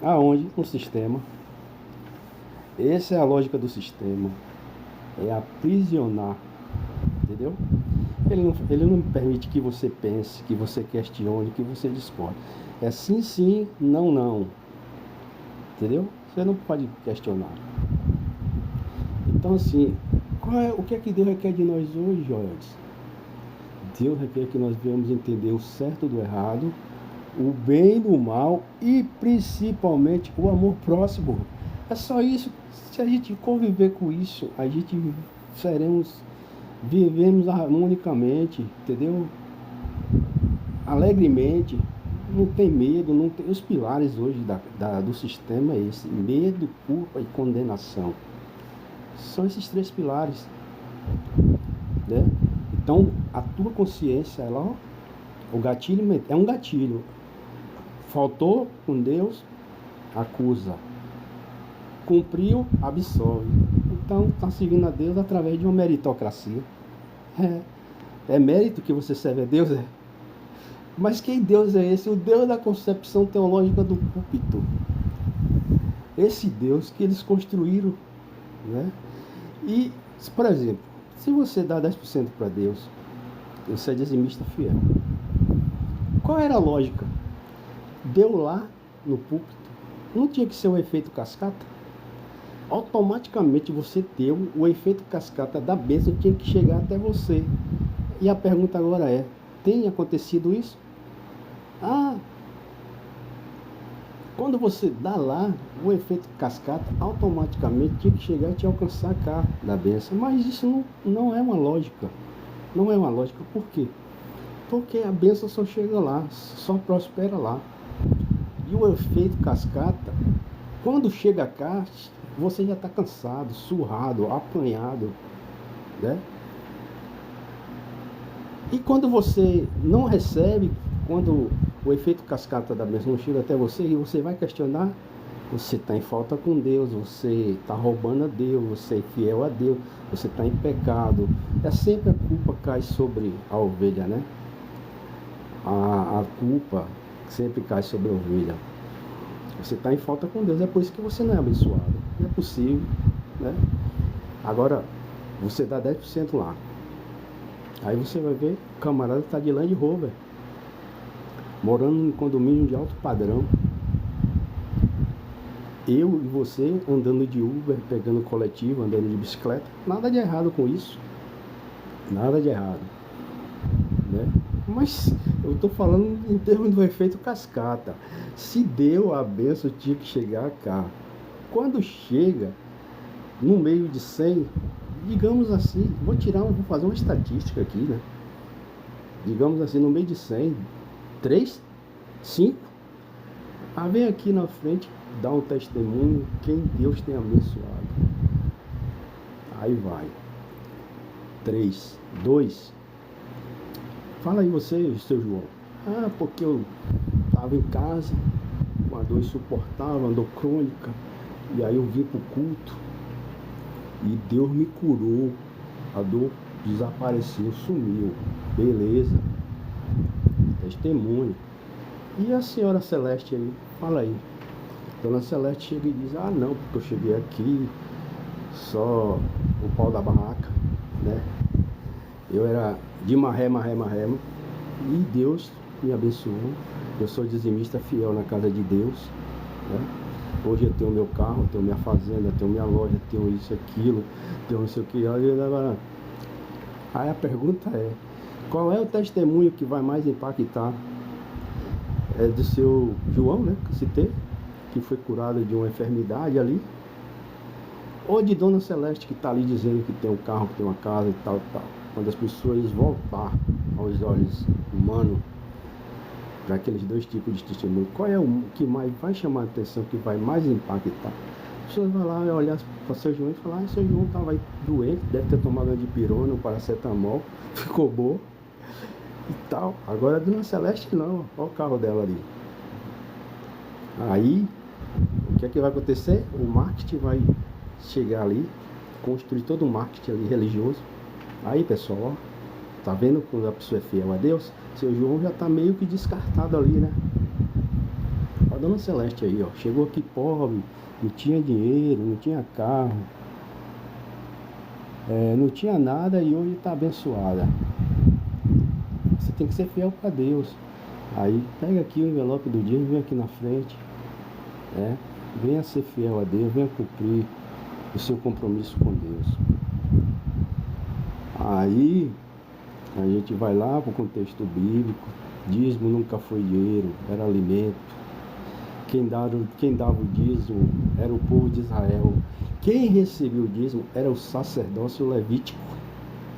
A: Aonde? No sistema. Essa é a lógica do sistema. É aprisionar. Entendeu? Ele não permite que você pense, que você questione, que você discorde. É sim, sim, não, não. Entendeu? Você não pode questionar. Então, assim, o que é que Deus requer de nós hoje, Joeldes? Deus requer que nós venhamos entender o certo do errado, o bem do mal e principalmente o amor próximo. É só isso. Se a gente conviver com isso, a gente vivemos harmonicamente, entendeu? Alegremente, não tem medo, não tem. Os pilares hoje do sistema é esse: medo, culpa e condenação. São esses 3 pilares, né? Então, a tua consciência, o gatilho é um gatilho. Faltou com Deus, acusa. Cumpriu, absolve. Então, está seguindo a Deus através de uma meritocracia. É mérito que você serve a Deus? Mas quem Deus é esse? O Deus da concepção teológica do púlpito. Esse Deus que eles construíram, né? E, por exemplo, se você dá 10% para Deus, você é dizimista fiel. Qual era a lógica? Deu lá no púlpito, não tinha que ser um efeito cascata? Automaticamente você deu, o efeito cascata da bênção tinha que chegar até você. E a pergunta agora é: tem acontecido isso? Quando você dá lá, o efeito cascata automaticamente tinha que chegar e te alcançar cá da bênção. Mas isso não é uma lógica. Não é uma lógica. Por quê? Porque a bênção só chega lá, só prospera lá. E o efeito cascata, quando chega cá, você já está cansado, surrado, apanhado, né? E quando você não recebe, quando o efeito cascata da bênção não chega até você, e você vai questionar, você está em falta com Deus, você está roubando a Deus, você é fiel a Deus, você está em pecado. É sempre a culpa cai sobre a ovelha, né? A culpa sempre cai sobre a ovelha. Você está em falta com Deus, é por isso que você não é abençoado. Não é possível, né? Agora, você dá 10% lá. Aí você vai ver, o camarada está de Land Rover, morando em condomínio de alto padrão. Eu e você andando de Uber, pegando coletivo, andando de bicicleta. Nada de errado com isso. Nada de errado, né? Mas eu estou falando em termos do efeito cascata. Se deu a benção, tinha que chegar cá. Quando chega no meio de 100, digamos assim, vou fazer uma estatística aqui, né? Digamos assim, no meio de 100, 3, 5, vem aqui na frente, dá um testemunho, quem Deus tem abençoado. Aí vai. 3, 2. Fala aí você, seu João. Porque eu estava em casa, uma dor insuportável, uma dor crônica, e aí eu vim para o culto, e Deus me curou, a dor desapareceu, sumiu. Beleza. Testemunho. E a senhora Celeste aí? Fala aí. Dona Celeste chega e diz: não, porque eu cheguei aqui, só o pau da barraca, né? Eu era de marré, e Deus me abençoou. Eu sou dizimista fiel na casa de Deus, né? Hoje eu tenho meu carro, tenho minha fazenda, tenho minha loja, tenho isso, aquilo, tenho não sei o que. Aí a pergunta é: qual é o testemunho que vai mais impactar? É do seu João, né, que citei, que foi curado de uma enfermidade ali, ou de Dona Celeste, que está ali dizendo que tem um carro, que tem uma casa e tal, tal. Quando as pessoas voltar aos olhos humanos para aqueles 2 tipos de testemunho, qual é o que mais vai chamar a atenção, que vai mais impactar? As pessoas vão lá e olhar para o seu João e falar: seu João estava doente, deve ter tomado uma dipirona, um paracetamol, ficou bom e tal. Agora a Dona Celeste não, olha o carro dela ali. Aí, o que é que vai acontecer? O marketing vai chegar ali, construir todo o marketing ali religioso. Aí, pessoal, ó, Tá vendo quando a pessoa é fiel a Deus? Seu João já tá meio que descartado ali, né? A Dona Celeste aí, ó, chegou aqui pobre, não tinha dinheiro, não tinha carro, não tinha nada e hoje tá abençoada. Você tem que ser fiel para Deus. Aí pega aqui o envelope do dia, vem aqui na frente, venha ser fiel a Deus, venha cumprir o seu compromisso com Deus. Aí a gente vai lá para o contexto bíblico. Dízimo nunca foi dinheiro, era alimento. Quem dava o dízimo era o povo de Israel. Quem recebeu o dízimo era o sacerdócio levítico,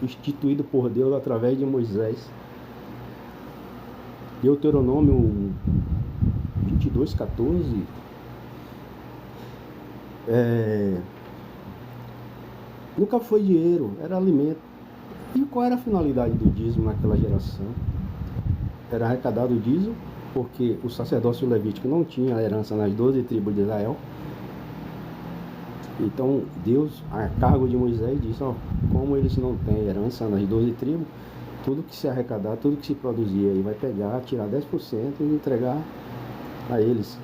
A: instituído por Deus através de Moisés. Deuteronômio 22:14. Nunca foi dinheiro, era alimento. E qual era a finalidade do dízimo naquela geração? Era arrecadado o dízimo, porque o sacerdócio levítico não tinha herança nas 12 tribos de Israel. Então Deus, a cargo de Moisés, disse, como eles não têm herança nas 12 tribos, tudo que se arrecadar, tudo que se produzir aí vai pegar, tirar 10% e entregar a eles.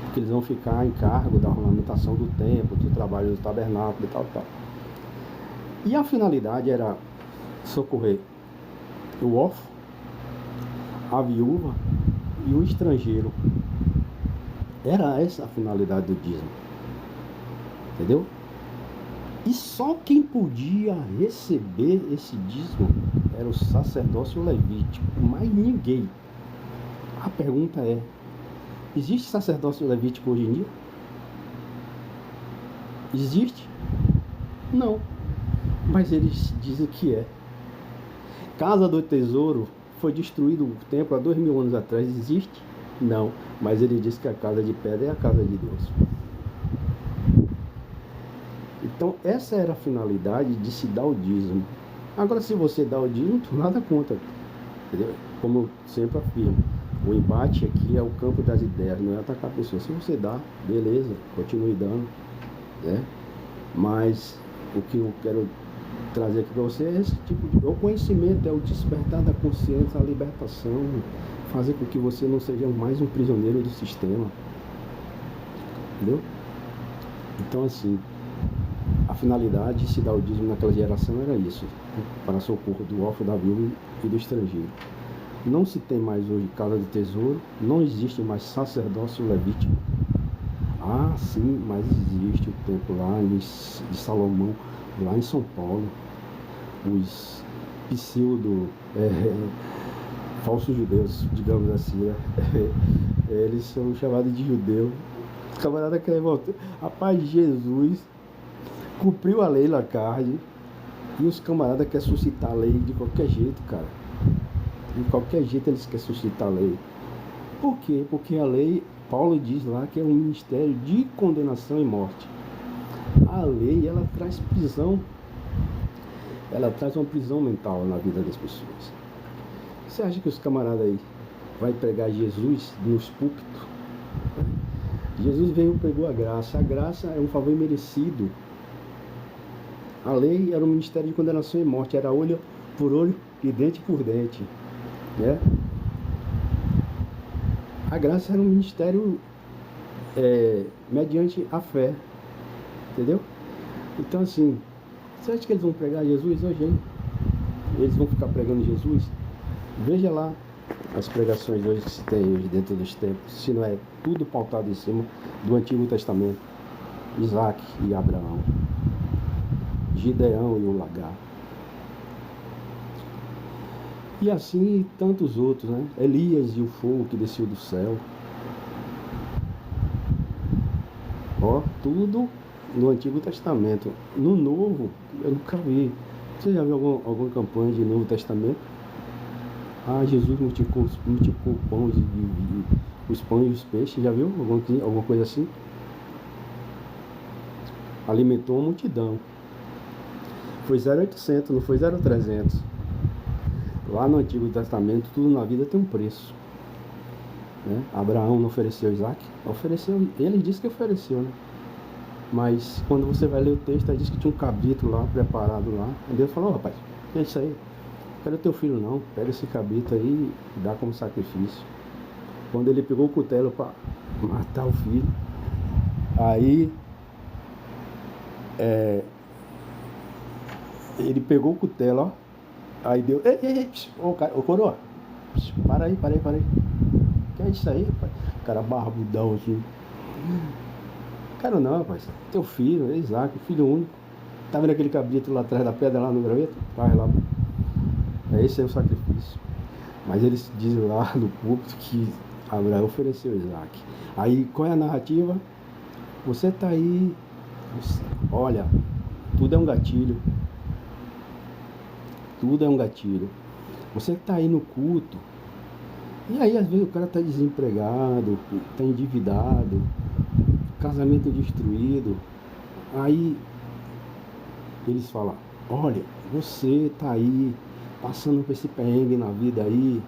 A: Porque eles vão ficar em cargo da ornamentação do templo, do trabalho do tabernáculo e tal. E a finalidade era socorrer o órfão, a viúva e o estrangeiro. Era essa a finalidade do dízimo. Entendeu? E só quem podia receber esse dízimo era o sacerdócio levítico, mais ninguém. A pergunta é, existe sacerdócio levítico hoje em dia? Existe? Não. Mas eles dizem que é. Casa do Tesouro foi destruído o templo há 2000 anos atrás. Existe? Não. Mas ele diz que a casa de pedra é a casa de Deus. Então essa era a finalidade de se dar o dízimo. Agora, se você dá o dízimo, não tem nada contra, entendeu? Como eu sempre afirmo, o embate aqui é o campo das ideias, não é atacar a pessoa. Se você dá, beleza, continue dando, né? Mas o que eu quero trazer aqui para você é esse tipo de... O conhecimento é o despertar da consciência, a libertação, fazer com que você não seja mais um prisioneiro do sistema, entendeu? Então, assim, a finalidade de se dar o dízimo naquela geração era isso, para socorro do órfão, da viúva e do estrangeiro. Não se tem mais hoje casa de tesouro, não existe mais sacerdócio levítico. Ah, sim, mas existe o templo lá de Salomão, lá em São Paulo. Os pseudo falsos judeus, digamos assim, né? Eles são chamados de judeu. Os camaradas querem voltar. Rapaz, Jesus cumpriu a lei na carne e os camaradas querem suscitar a lei de qualquer jeito, cara. De qualquer jeito eles querem suscitar a lei. Por quê? Porque a lei, Paulo diz lá que é um ministério de condenação e morte. A lei, ela traz prisão, ela traz uma prisão mental na vida das pessoas. Você acha que os camaradas aí vai pregar Jesus nos púlpitos? Jesus veio e pregou a graça. A graça é um favor imerecido. A lei era um ministério de condenação e morte, era olho por olho e dente por dente, né? A graça era um ministério mediante a fé, entendeu? Então, assim, você acha que eles vão pregar Jesus hoje, hein? Eles vão ficar pregando Jesus? Veja lá as pregações hoje que se tem hoje dentro dos templos, se não é tudo pautado em cima do Antigo Testamento. Isaac e Abraão, Gideão e o lagar. E assim tantos outros, né? Elias e o fogo que desceu do céu. Ó, tudo no Antigo Testamento. No Novo, eu nunca vi. Você já viu alguma campanha de Novo Testamento? Ah, Jesus multiplicou pães os pães e os peixes. Já viu alguma coisa assim? Alimentou uma multidão. Foi 0,800, não foi 0,300. Lá no Antigo Testamento, tudo na vida tem um preço, né? Abraão não ofereceu Isaac? Ofereceu, ele disse que ofereceu, né? Mas quando você vai ler o texto, ele diz que tinha um cabrito lá, preparado lá. E Deus falou, rapaz, é isso aí. quero teu filho não, pega esse cabrito aí e dá como sacrifício. Quando ele pegou o cutelo para matar o filho, aí ele pegou o cutelo, ó. Aí deu, ei, ô coroa, para aí. Que é isso aí, rapaz? O cara barbudão assim. Quero não, rapaz. Teu filho, é Isaac, filho único. Tá vendo aquele cabrito lá atrás da pedra, lá no graveto? Vai lá. Esse é o sacrifício. Mas eles dizem lá no púlpito que Abraão ofereceu Isaac. Aí, qual é a narrativa? Você tá aí, olha, tudo é um gatilho. Tudo é um gatilho. Você tá aí no culto, e aí às vezes o cara tá desempregado, tá endividado, casamento destruído. Aí eles falam, olha, você tá aí passando por esse perrengue na vida aí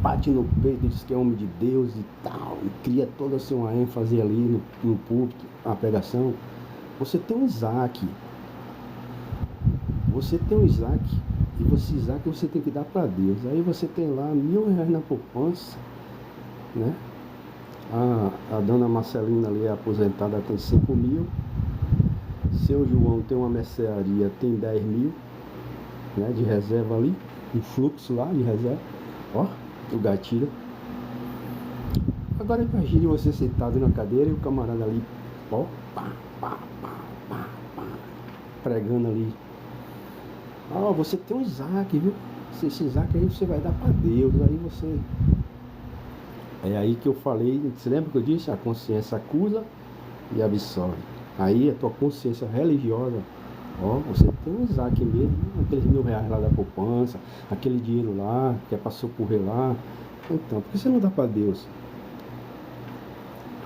A: bate no peito, diz que é homem de Deus e tal, e cria toda assim uma ênfase ali no púlpito, a pregação. Você tem um Isaac. Você tem um Isaac, e esse Isaac você tem que dar para Deus. Aí você tem lá R$1.000 na poupança, né? A dona Marcelina ali é aposentada, tem 5.000. Seu João tem uma mercearia, tem 10.000, né, de reserva ali, um fluxo lá de reserva. Ó, o gatilho. Agora imagine você sentado na cadeira e o camarada ali, ó, pregando ali. Ó, você tem um Isaac, viu? Esse Isaac aí você vai dar para Deus. Aí você... É aí que eu falei, você lembra que eu disse? A consciência acusa e absolve. Aí a tua consciência religiosa, ó, você tem um Isaac mesmo, aqueles R$1.000 lá da poupança, aquele dinheiro lá, que é para socorrer lá. Então, por que você não dá para Deus?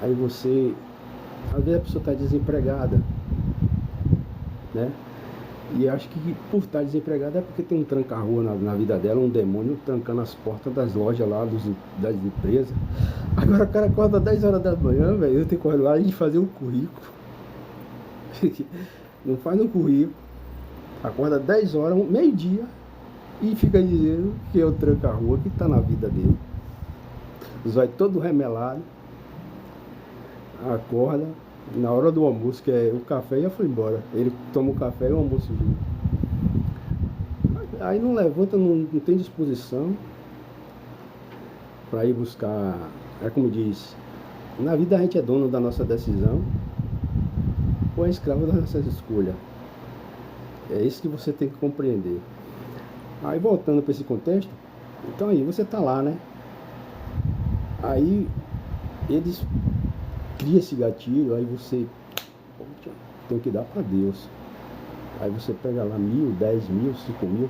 A: Aí você... Às vezes a pessoa está desempregada, né? E acho que por estar desempregada é porque tem um tranca-rua na vida dela, um demônio trancando as portas das lojas lá, das empresas. Agora o cara acorda 10 horas da manhã, velho, eu tenho que correr lá e fazer um currículo. Não faz um currículo, acorda 10 horas, meio-dia, e fica dizendo que é o tranca-rua que está na vida dele. Os olhos todo remelado, acorda. Na hora do almoço, que é o café, já foi embora. Ele toma o café e o almoço junto. Aí não levanta, não tem disposição para ir buscar. É como diz, na vida a gente é dono da nossa decisão ou é escravo das nossas escolhas. É isso que você tem que compreender. Aí voltando para esse contexto, então aí você tá lá, né? Aí eles cria esse gatilho, aí você tem que dar para Deus. Aí você pega lá 1.000, 10.000, 5.000,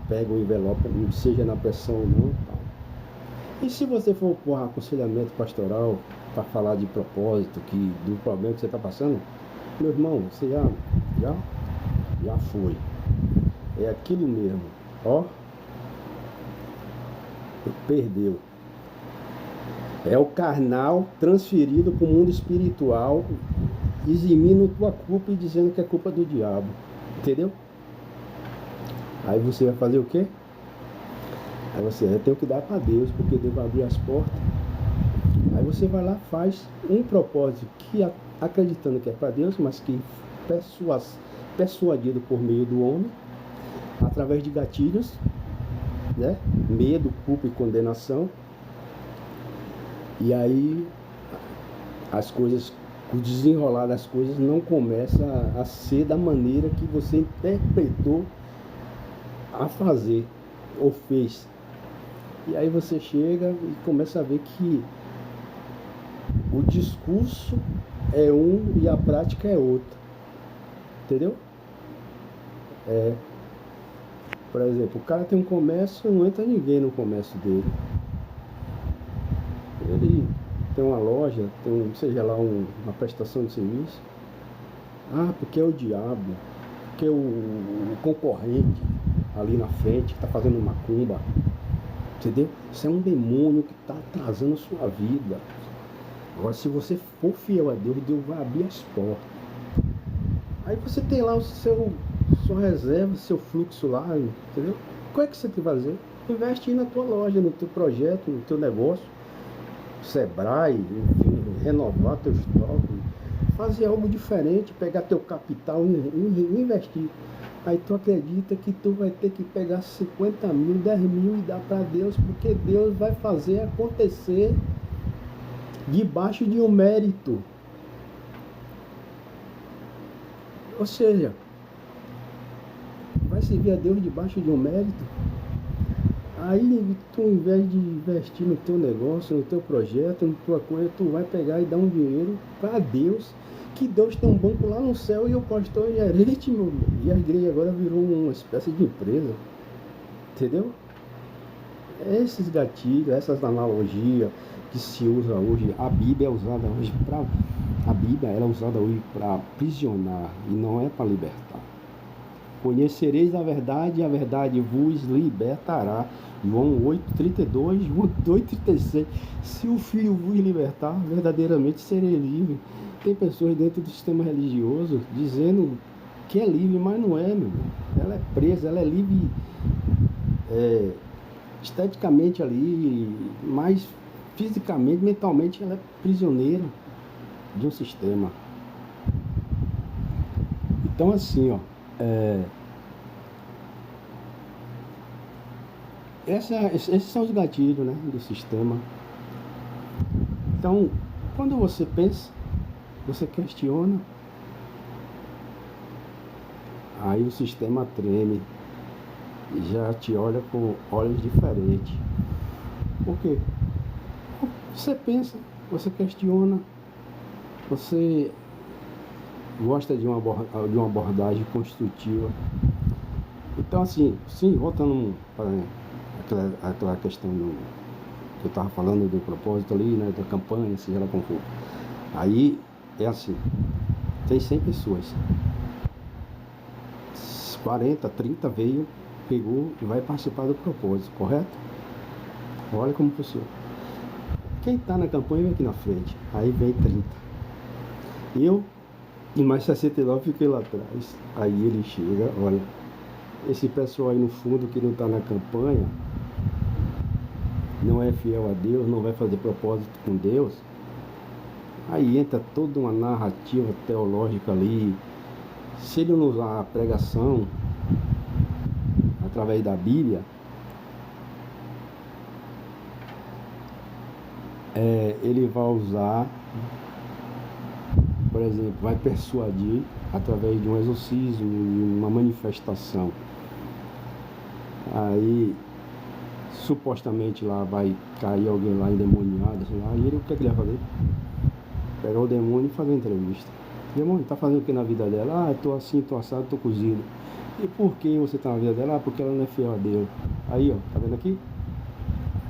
A: pega o envelope, seja na pressão ou não, tal. E se você for por aconselhamento pastoral para falar de propósito, do problema que você está passando, meu irmão, você já foi. É aquilo mesmo, ó, perdeu. É o carnal transferido para o mundo espiritual, eximindo tua culpa e dizendo que é culpa do diabo. Entendeu? Aí você vai fazer o quê? Aí você vai ter que dar para Deus, porque Deus vai abrir as portas. Aí você vai lá, faz um propósito que acreditando que é para Deus, mas que persuadido por meio do homem, através de gatilhos, né? Medo, culpa e condenação. E aí as coisas, o desenrolar das coisas não começa a ser da maneira que você interpretou a fazer ou fez. E aí você chega e começa a ver que o discurso é um e a prática é outra. Entendeu? Por exemplo, o cara tem um comércio, não entra ninguém no comércio dele. Ele tem uma loja, tem, seja lá uma prestação de serviço. Ah, porque é o diabo, porque é o concorrente ali na frente que está fazendo macumba. Entendeu? Isso é um demônio que está atrasando a sua vida. Agora, se você for fiel a Deus, Deus vai abrir as portas. Aí você tem lá sua reserva, seu fluxo lá, entendeu? Qual é que você tem que fazer? Investe na tua loja, no teu projeto, no teu negócio, Sebrae, enfim, renovar teu estoque, fazer algo diferente, pegar teu capital e investir. Aí tu acredita que tu vai ter que pegar 50 mil, 10 mil e dar para Deus, porque Deus vai fazer acontecer debaixo de um mérito. Ou seja, vai servir a Deus debaixo de um mérito. Aí tu, ao invés de investir no teu negócio, no teu projeto, na tua coisa, tu vai pegar e dar um dinheiro para Deus, que Deus tem um banco lá no céu e o pastor é gerente, meu irmão. E a igreja agora virou uma espécie de empresa. Entendeu? Esses gatilhos, essas analogias que se usa hoje, a Bíblia é usada hoje para... A Bíblia ela é usada hoje para aprisionar e não é para libertar. Conhecereis a verdade e a verdade vos libertará. João 8,32, João 8,36. Se o Filho vos libertar, verdadeiramente serei livre. Tem pessoas dentro do sistema religioso dizendo que é livre, mas não é, meu irmão. Ela é presa, ela é livre esteticamente ali, mas fisicamente, mentalmente, ela é prisioneira de um sistema. Então assim, ó, esses são os gatilhos, né, do sistema. Então, quando você pensa, você questiona, aí o sistema treme e já te olha com olhos diferentes. Por quê? Você pensa, você questiona, você gosta de uma abordagem construtiva. Então assim, sim, voltando para aquela questão que eu estava falando do propósito ali, né, da campanha, seja lá como for. Aí é assim, tem 100 pessoas, 40, 30 veio, pegou e vai participar do propósito, correto? Olha como funciona. Quem está na campanha vem aqui na frente, aí vem 30. Eu e mais 69 fiquei lá atrás. Aí ele chega, olha, esse pessoal aí no fundo que não está na campanha, não é fiel a Deus, não vai fazer propósito com Deus. Aí entra toda uma narrativa teológica ali. Se ele não usar a pregação através da Bíblia, ele vai usar, por exemplo, vai persuadir através de um exorcismo, de uma manifestação. Aí supostamente lá vai cair alguém lá endemoniado, assim, aí ele, o que é que ele vai fazer? Pegar o demônio e fazer entrevista. Demônio, tá fazendo o que na vida dela? Ah, eu tô assim, tô assado, tô cozido. E por que você tá na vida dela? Ah, porque ela não é fiel a Deus. Aí, ó, tá vendo aqui?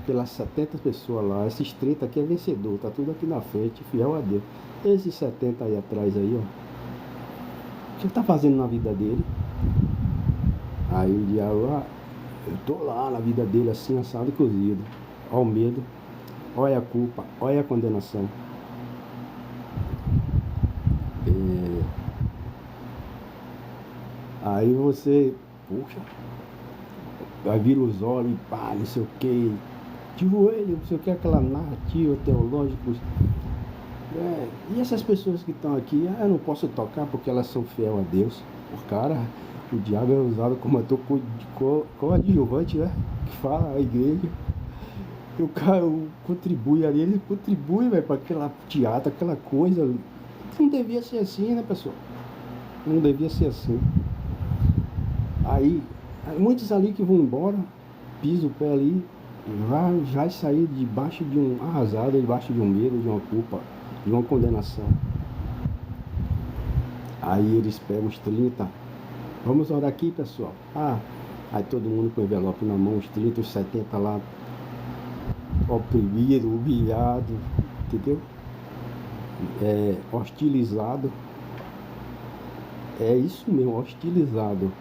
A: Pelas 70 pessoas lá, esses 30 aqui é vencedor, tá tudo aqui na frente, fiel a Deus. Esses 70 aí atrás aí, ó, o que ele tá fazendo na vida dele? Aí o diabo, eu tô lá na vida dele assim, assado e cozido. Olha o medo, olha a culpa, olha a condenação. Aí você, puxa, vai vir os olhos e pá, não sei o que, de joelho, não sei o que, aquela narrativa teológica. E essas pessoas que estão aqui, eu não posso tocar porque elas são fiel a Deus. O cara, o diabo é usado como ator coadjuvante, né? Que fala a igreja. E o cara contribui ali, ele contribui, para aquela teatro, aquela coisa. Não devia ser assim, né, pessoal? Não devia ser assim. Aí, muitos ali que vão embora, pisa o pé ali, vai sair debaixo de um arrasado, debaixo de um medo, de uma culpa, de uma condenação. Aí eles pegam os 30, vamos orar aqui, pessoal. Aí todo mundo com o envelope na mão, os 30, os 70 lá, oprimido, humilhado, entendeu? Hostilizado. É isso mesmo, hostilizado.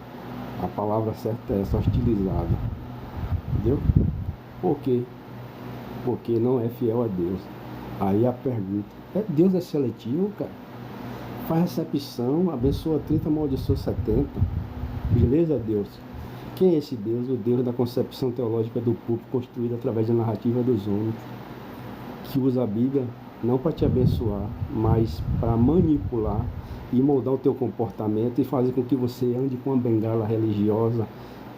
A: A palavra certa é essa, hostilizado. Entendeu? Por quê? Porque não é fiel a Deus. Aí a pergunta, Deus é seletivo, cara? Faz recepção, abençoa 30, amaldiçoa 70. Beleza, Deus? Quem é esse Deus? O Deus da concepção teológica do público construída através da narrativa dos homens, que usa a Bíblia não para te abençoar, mas para manipular e moldar o teu comportamento e fazer com que você ande com uma bengala religiosa,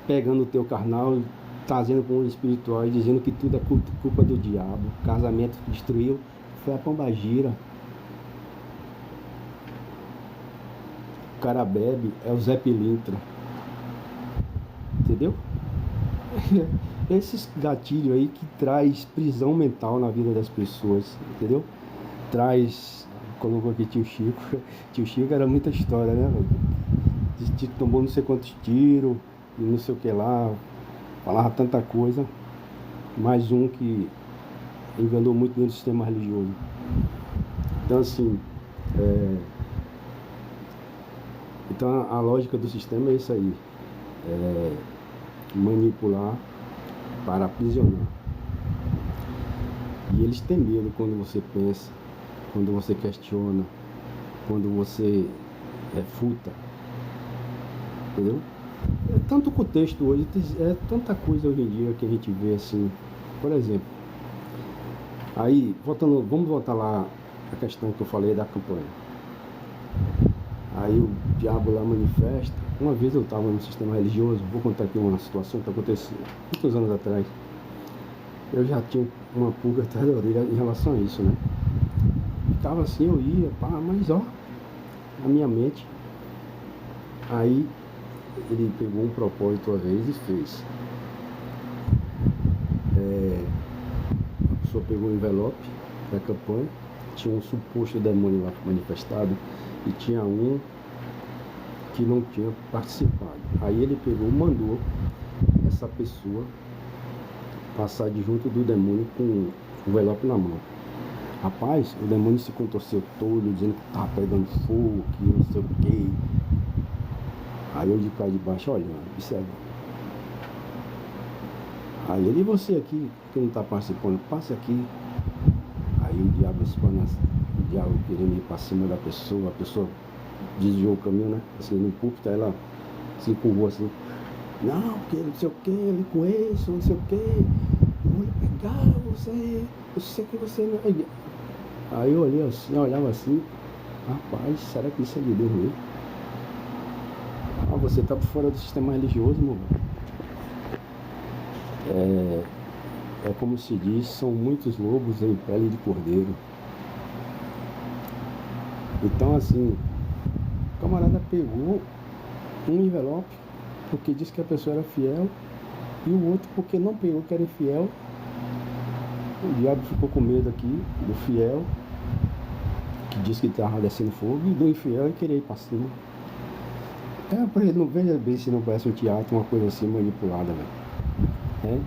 A: pegando o teu carnal, trazendo para o mundo espiritual e dizendo que tudo é culpa do diabo. O casamento que destruiu foi a pombagira. O cara bebe, é o Zé Pilintra. Entendeu? Esses gatilhos aí que traz prisão mental na vida das pessoas, entendeu? Traz, colocou aqui tio Chico. Tio Chico era muita história, né, velho? Tomou não sei quantos tiros e não sei o que lá, falava tanta coisa. Mais um que enganou muito dentro do sistema religioso. Então assim, então a lógica do sistema é isso aí. Manipular para aprisionar. E eles têm medo quando você pensa, quando você questiona, quando você refuta. Entendeu? É tanto contexto hoje, é tanta coisa hoje em dia que a gente vê assim. Por exemplo, aí, vamos voltar lá a questão que eu falei da campanha. Aí o diabo lá manifesta. Uma vez eu estava no sistema religioso, vou contar aqui uma situação que aconteceu muitos anos atrás. Eu já tinha uma pulga atrás da orelha em relação a isso, né? Ficava assim, eu ia, pá, mas ó, na minha mente. Aí ele pegou um propósito uma vez e fez. A pessoa pegou um envelope da campanha, tinha um suposto demônio lá manifestado e tinha um que não tinha participado. Aí ele pegou, mandou essa pessoa passar de junto do demônio com o envelope na mão. Rapaz, o demônio se contorceu todo, dizendo que estava pegando fogo, que não sei o que. Aí eu de cá de baixo olhando, observa. Aí ele, e você aqui que não está participando, passe aqui. Aí o diabo querendo ir para cima da pessoa, a pessoa desviou o caminho, né? Assim, no púlpito, ela se empurrou assim. Não, porque não sei o que, eu lhe conheço, não sei o que, eu vou lhe pegar, eu sei que você não é. Aí eu olhei assim, eu olhava assim, rapaz, será que isso é de Deus mesmo? Ah, você tá por fora do sistema religioso, meu velho. É como se diz, são muitos lobos em pele de cordeiro. Então assim, o camarada pegou um envelope porque disse que a pessoa era fiel e o outro porque não pegou que era infiel. O diabo ficou com medo aqui do fiel, que disse que estava descendo fogo, e do infiel e querer ir para cima. Para ele não veja bem se não parece um teatro, uma coisa assim manipulada, velho.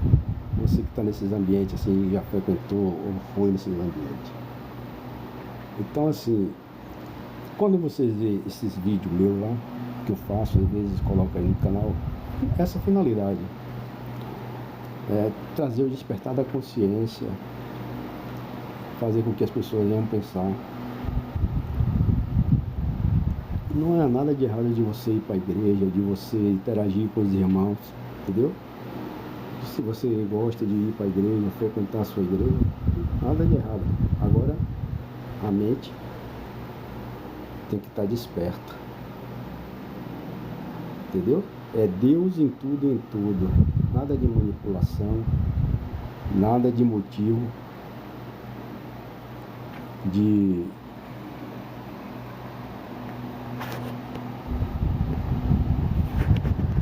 A: Você que está nesses ambientes assim, já frequentou ou foi nesses ambientes. Então assim, quando vocês vê esses vídeos meus lá, que eu faço, às vezes coloco aí no canal, essa finalidade. Trazer o despertar da consciência, fazer com que as pessoas venham pensar. Não é nada de errado de você ir para a igreja, de você interagir com os irmãos, entendeu? Se você gosta de ir para a igreja, frequentar a sua igreja, nada de errado. Agora, a mente tem que estar desperta, entendeu? É Deus em tudo, nada de manipulação, nada de motivo,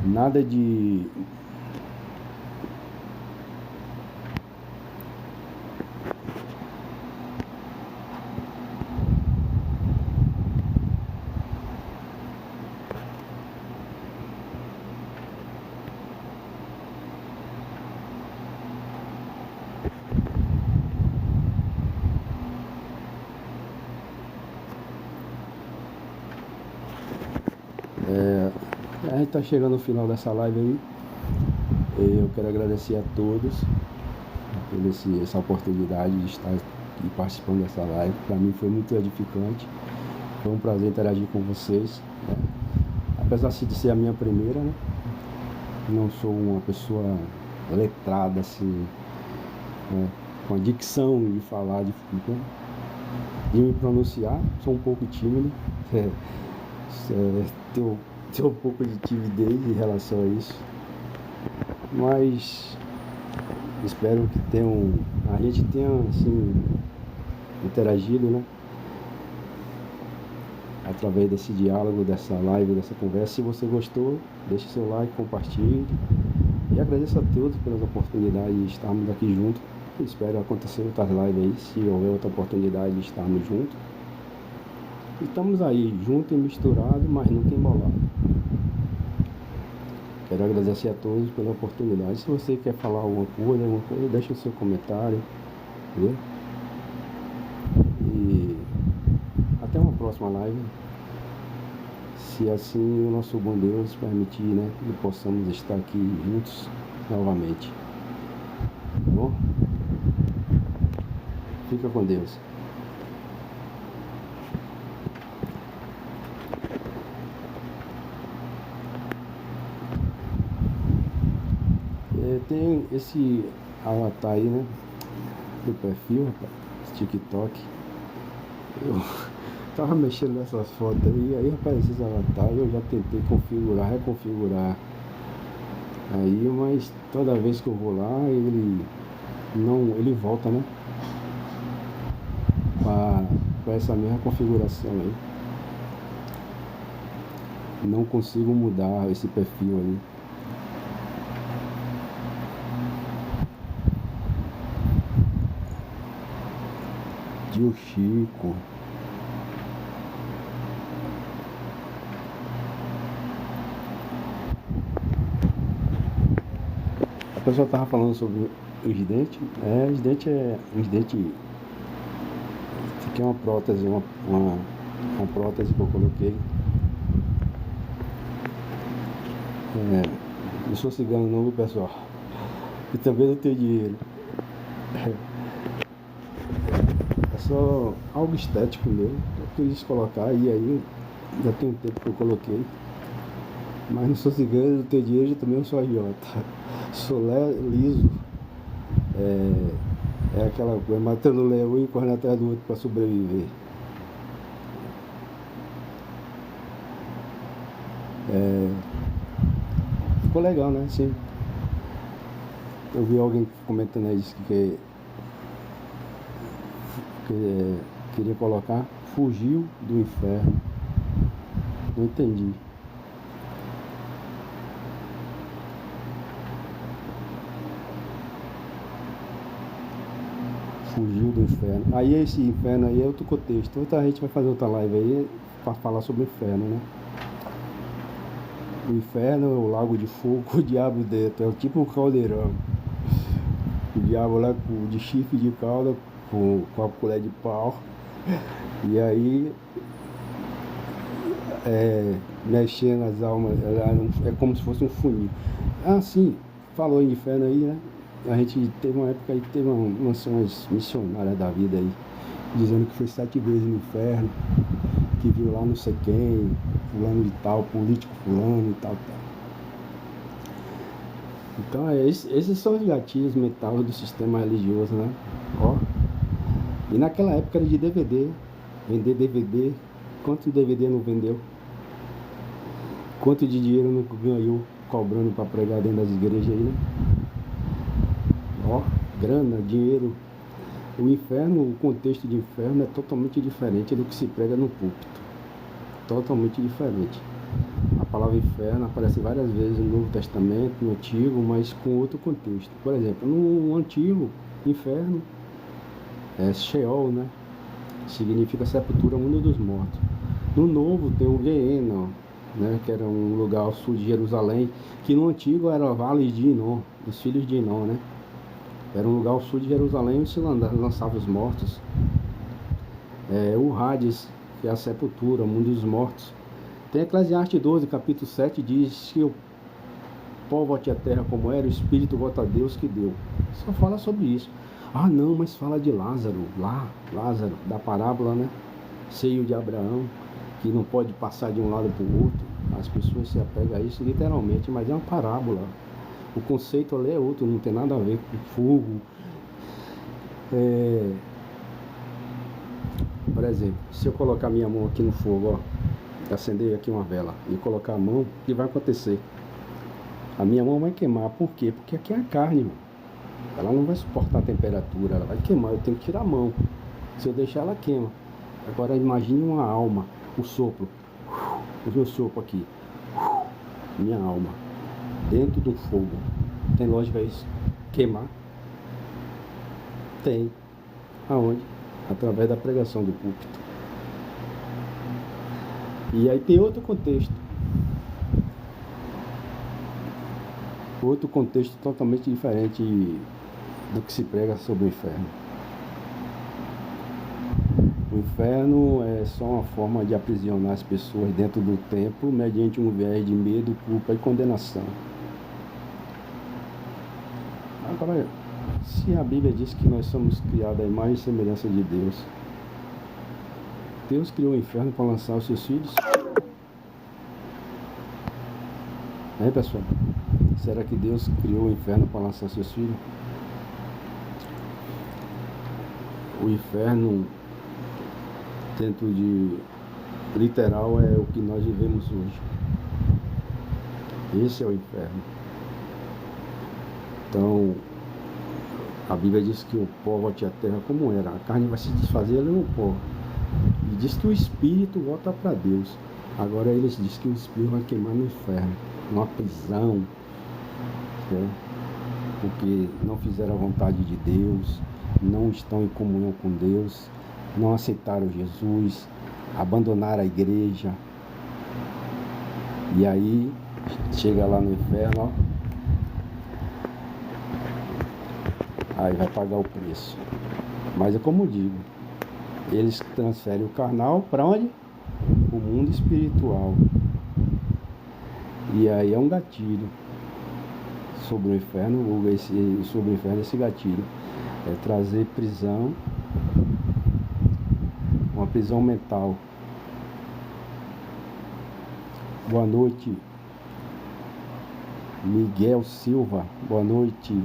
A: nada de a gente está chegando no final dessa live aí. Eu quero agradecer a todos por essa oportunidade de estar aqui participando dessa live. Para mim foi muito edificante. Foi um prazer interagir com vocês, né? apesar de ser a minha primeira, né? Não sou uma pessoa letrada, assim, né? Com a dicção de falar, de me pronunciar, sou um pouco tímido, tenho um pouco de timidez em relação a isso, mas espero que a gente tenha, assim, interagido, né? Através desse diálogo, dessa live, dessa conversa. Se você gostou, deixe seu like, compartilhe. E agradeço a todos pelas oportunidades de estarmos aqui juntos. Espero acontecer outras lives aí, se houver outra oportunidade de estarmos juntos. Estamos aí, juntos e misturados, mas nunca embolados. Quero agradecer a todos pela oportunidade. Se você quer falar alguma coisa, deixa o seu comentário. Entendeu? E até uma próxima live. Se assim o nosso bom Deus permitir, né? Que possamos estar aqui juntos novamente. Tá bom? Fica com Deus. Tem esse avatar aí, né? Do perfil, rapaz, TikTok. Eu tava mexendo nessas fotos aí apareceu esse avatar. Eu já tentei reconfigurar aí, mas toda vez que eu vou lá, ele volta, né? Para essa mesma configuração aí. Não consigo mudar esse perfil aí. Tio Chico. A pessoa tava falando sobre os dentes. Os dentes Isso aqui é uma prótese, uma prótese que eu coloquei. Não sou cigano não, viu, pessoal? E também não tenho dinheiro. É só algo estético mesmo. Eu quis colocar e aí já tem um tempo que eu coloquei. Mas não sou cigano, não tenho dinheiro, também não sou agiota. Sou liso. É aquela coisa, matando um leão e correndo atrás do outro para sobreviver. Ficou legal, né? Sim. Eu vi alguém comentando aí, disse que queria colocar fugiu do inferno. Não entendi. Fugiu do inferno. Aí esse inferno aí é outro contexto. A gente vai fazer outra live aí para falar sobre o inferno, né? O inferno é o lago de fogo com o diabo dentro. É tipo um caldeirão. O diabo lá de chifre de cauda com a colher de pau. E aí mexendo as almas. É como se fosse um funil. Sim, falou em inferno aí, né? A gente teve uma época aí que teve umas missionárias da vida aí, dizendo que foi 7 vezes no inferno, que viu lá não sei quem, fulano de tal, político fulano e tal. Então esses são os gatilhos mentais do sistema religioso, né? E naquela época era de DVD, vender DVD, quanto DVD não vendeu? Quanto de dinheiro não ganhou cobrando para pregar dentro das igrejas aí, né? Grana, dinheiro. O inferno, o contexto de inferno é totalmente diferente do que se prega no púlpito. Totalmente diferente. A palavra inferno aparece várias vezes no Novo Testamento, no Antigo, mas com outro contexto. Por exemplo, no Antigo, inferno é Sheol, né? Significa sepultura, mundo dos mortos. No Novo tem o Geena, né? Que era um lugar ao sul de Jerusalém, que no Antigo era o Vale de Inom, dos filhos de Inom, né? Era um lugar ao sul de Jerusalém onde se lançava os mortos. O Hades, que é a sepultura, o mundo dos mortos. Tem Eclesiastes 12, capítulo 7, diz que o pó volte a terra como era, o Espírito volta a Deus que deu. Só fala sobre isso. Não, mas fala de Lázaro, da parábola, né? Seio de Abraão, que não pode passar de um lado para o outro. As pessoas se apegam a isso literalmente, mas é uma parábola. O conceito ali é outro, não tem nada a ver com fogo. Por exemplo, se eu colocar minha mão aqui no fogo, ó, acender aqui uma vela e colocar a mão, o que vai acontecer? A minha mão vai queimar. Por quê? Porque aqui é a carne, mano. Ela não vai suportar a temperatura, ela vai queimar. Eu tenho que tirar a mão. Se eu deixar, ela queima. Agora imagine uma alma, o sopro. O meu sopro aqui. Minha alma. Dentro do fogo. Tem lógica isso? Queimar? Tem. Aonde? Através da pregação do púlpito. E aí tem outro contexto. Outro contexto totalmente diferente do que se prega sobre o inferno. O inferno é só uma forma de aprisionar as pessoas dentro do templo mediante um viés de medo, culpa e condenação. Agora, se a Bíblia diz que nós somos criados à imagem e semelhança de Deus, Deus criou o inferno para lançar os seus filhos? Hein, pessoal? Será que Deus criou o inferno para lançar seus filhos? O inferno, dentro de literal, é o que nós vivemos hoje. Esse é o inferno. Então, a Bíblia diz que o pó volte à terra como era. A carne vai se desfazer ali no pó. E diz que o espírito volta para Deus. Agora eles dizem que o espírito vai queimar no inferno, numa prisão, né? Porque não fizeram a vontade de Deus, não estão em comunhão com Deus, não aceitaram Jesus, abandonaram a igreja. E aí chega lá no inferno, ó, aí vai pagar o preço. Mas é como eu digo, eles transferem o carnal para onde? O mundo espiritual. E aí é um gatilho sobre o inferno, sobre o inferno esse gatilho. É trazer prisão, uma prisão mental. Boa noite, Miguel Silva. Boa noite,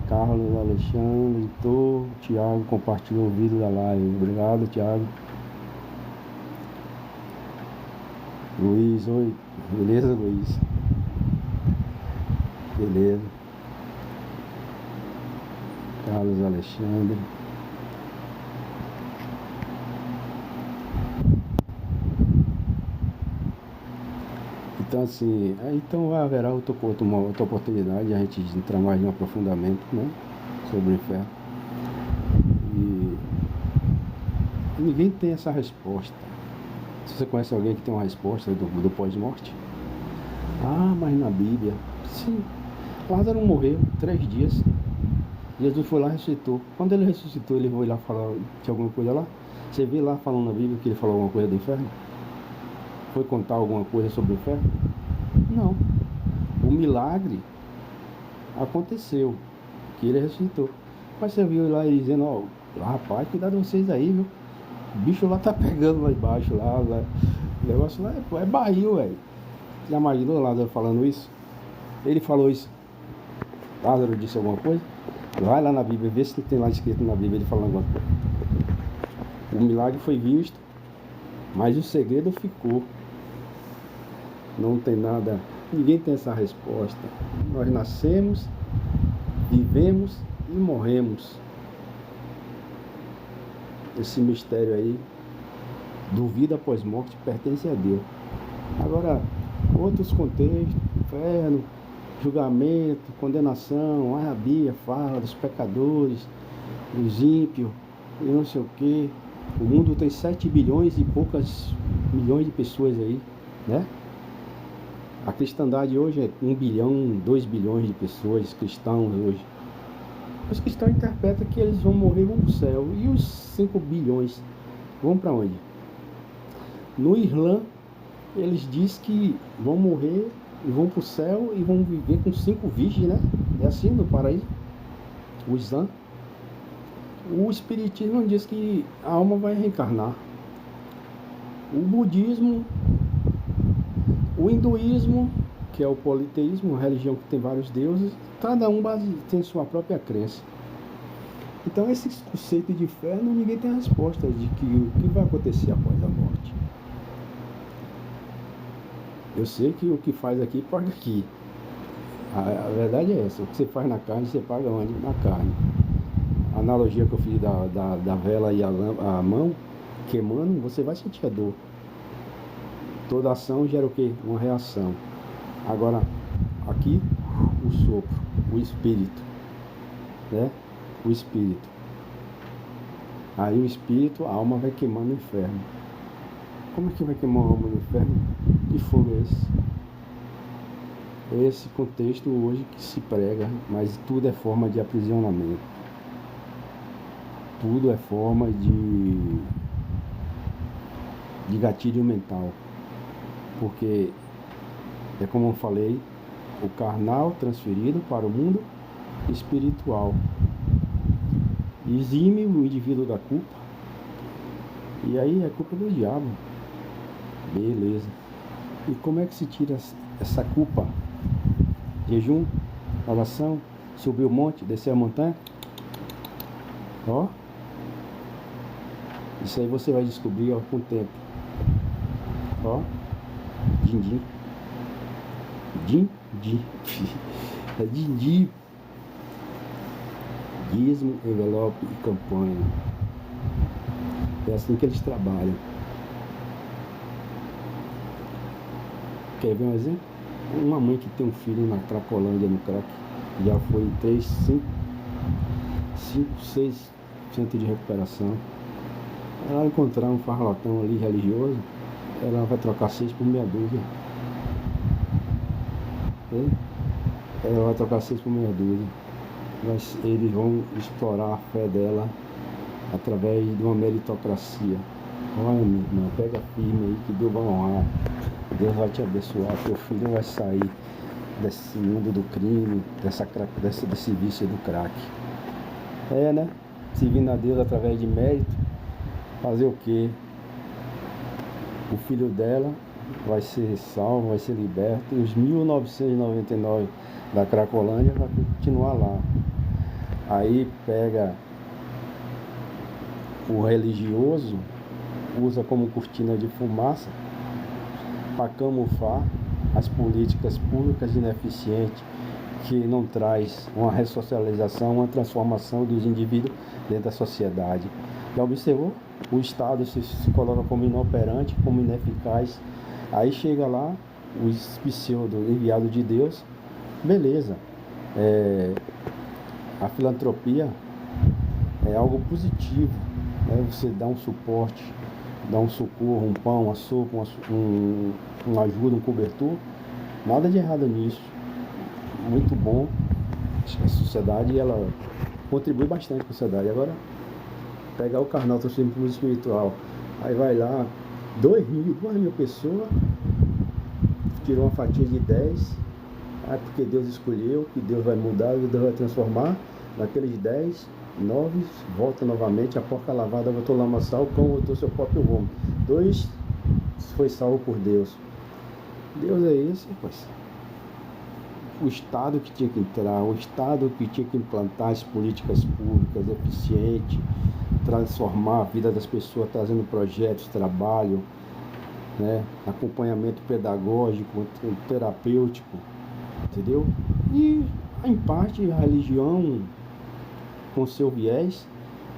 A: Carlos Alexandre, Tiago compartilhou o vídeo da live. Obrigado, Tiago. Luiz, oi. Beleza, Luiz? Beleza. Carlos Alexandre. Então assim, então haverá outra oportunidade de a gente entrar mais em um aprofundamento, né, sobre o inferno. E ninguém tem essa resposta. Se você conhece alguém que tem uma resposta do pós-morte? Ah, mas na Bíblia, sim. Lázaro morreu 3 dias. Jesus foi lá e ressuscitou. Quando ele ressuscitou, ele foi lá falar de alguma coisa lá? Você vê lá falando na Bíblia que ele falou alguma coisa do inferno? Foi contar alguma coisa sobre o inferno? Não. O milagre aconteceu, que ele ressuscitou. Mas você viu lá ele dizendo, ó, rapaz, cuidado de vocês aí, viu? O bicho lá tá pegando lá embaixo, lá. O negócio lá é barril, velho. Já imaginou Lázaro falando isso? Ele falou isso. Lázaro disse alguma coisa? Vai lá na Bíblia, vê se tem lá escrito na Bíblia ele falando alguma coisa. O milagre foi visto, mas o segredo ficou. Não tem nada, ninguém tem essa resposta. Nós nascemos, vivemos e morremos. Esse mistério aí do vida após morte pertence a Deus. Agora, outros contextos, inferno, julgamento, condenação, a Bíblia fala dos pecadores, dos ímpios, e não sei o que. O mundo tem 7 bilhões e poucas milhões de pessoas aí, né? A cristandade hoje é 1 bilhão, 2 bilhões de pessoas cristãos hoje. Os cristãos interpretam que eles vão morrer e vão para o céu. E os 5 bilhões vão para onde? No Islã, eles dizem que vão morrer e vão para o céu e vão viver com 5 virgens, né? É assim no paraíso. O Islã. O Espiritismo diz que a alma vai reencarnar. O budismo O hinduísmo, que é o politeísmo, uma religião que tem vários deuses, cada um tem sua própria crença. Então, esse conceito de inferno, ninguém tem a resposta de que o que vai acontecer após a morte. Eu sei que o que faz aqui, paga aqui. A verdade é essa. O que você faz na carne, você paga onde? Na carne. A analogia que eu fiz da vela e a mão queimando, você vai sentir a dor. Toda ação gera o quê? Uma reação. Agora, aqui, o sopro, o espírito, né? O espírito. Aí o espírito, a alma vai queimando no inferno. Como é que vai queimar a alma no inferno? Que fogo é esse? É esse contexto hoje que se prega, mas tudo é forma de aprisionamento. Tudo é forma de gatilho mental. Porque, é como eu falei, o carnal transferido para o mundo espiritual. Exime o indivíduo da culpa. E aí é culpa do diabo. Beleza. E como é que se tira essa culpa? Jejum, oração, subir o monte, descer a montanha. Ó. Isso aí você vai descobrir, ó, com o tempo. Ó. Din-din. Din-din. É din-din. Dízimo, envelope e campanha. É assim que eles trabalham. Quer ver um exemplo? Uma mãe que tem um filho na Cracolândia, no crack, já foi em 3, 5, 6 centros de recuperação. Ela encontrar um farlotão ali religioso, ela vai trocar 6 por meia dúzia. Ela vai trocar 6 por meia dúzia. Mas eles vão explorar a fé dela através de uma meritocracia. Olha, meu irmão, pega firme aí que Deus vai honrar. Deus vai te abençoar. Teu filho vai sair desse mundo do crime, desse vício do crack. É, né? Servindo a Deus através de mérito. Fazer o quê? O filho dela vai ser salvo, vai ser liberto. E os 1999 da Cracolândia vai continuar lá. Aí pega o religioso, usa como cortina de fumaça para camuflar as políticas públicas ineficientes que não traz uma ressocialização, uma transformação dos indivíduos dentro da sociedade. Já observou? O Estado se coloca como inoperante, como ineficaz. Aí chega lá, os pseudo enviados de Deus, beleza. A filantropia é algo positivo, né? Você dá um suporte, dá um socorro, um pão, uma sopa, uma ajuda, um cobertor. Nada de errado nisso. Muito bom. A sociedade, ela contribui bastante com a sociedade. Agora, pegar o carnal, transferir para o espiritual. Aí vai lá, 2 mil pessoas, tirou uma fatia de 10. Porque Deus escolheu, que Deus vai mudar, Deus vai transformar. Naqueles 10, 9, volta novamente, a porca lavada voltou a lamaçar, o cão voltou seu próprio vômito. 2 foi salvo por Deus. Deus é esse, pois. O Estado que tinha que entrar, o Estado que tinha que implantar as políticas públicas eficientes, transformar a vida das pessoas, trazendo projetos, trabalho, né, acompanhamento pedagógico, terapêutico, entendeu? E, em parte, a religião, com seu viés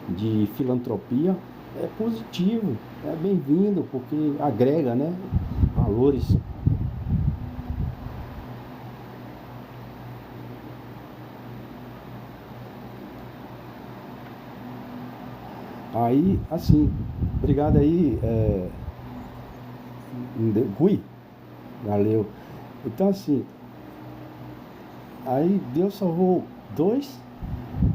A: de filantropia, é positivo, é bem-vindo, porque agrega, né, valores. Aí, assim, obrigado aí, Rui, valeu. Então, assim, aí Deus salvou 2,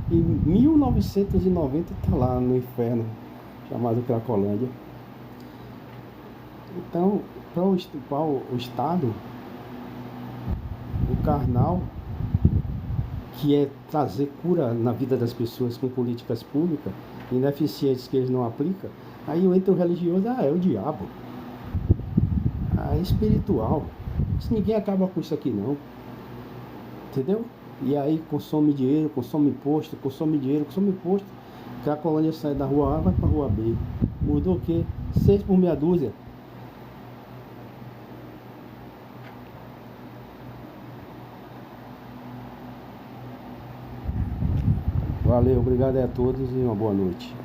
A: e em 1990 está lá no inferno, chamado Cracolândia. Então, para o Estado, o carnal, que é trazer cura na vida das pessoas com políticas públicas ineficientes que eles não aplicam, aí entra o religioso, é o diabo. É espiritual. Se ninguém acaba com isso aqui não. Entendeu? E aí consome dinheiro, consome imposto, consome dinheiro, consome imposto. Que a colônia sai da rua A, vai para a rua B. Mudou o quê? 6 por meia dúzia. Valeu, obrigado a todos e uma boa noite.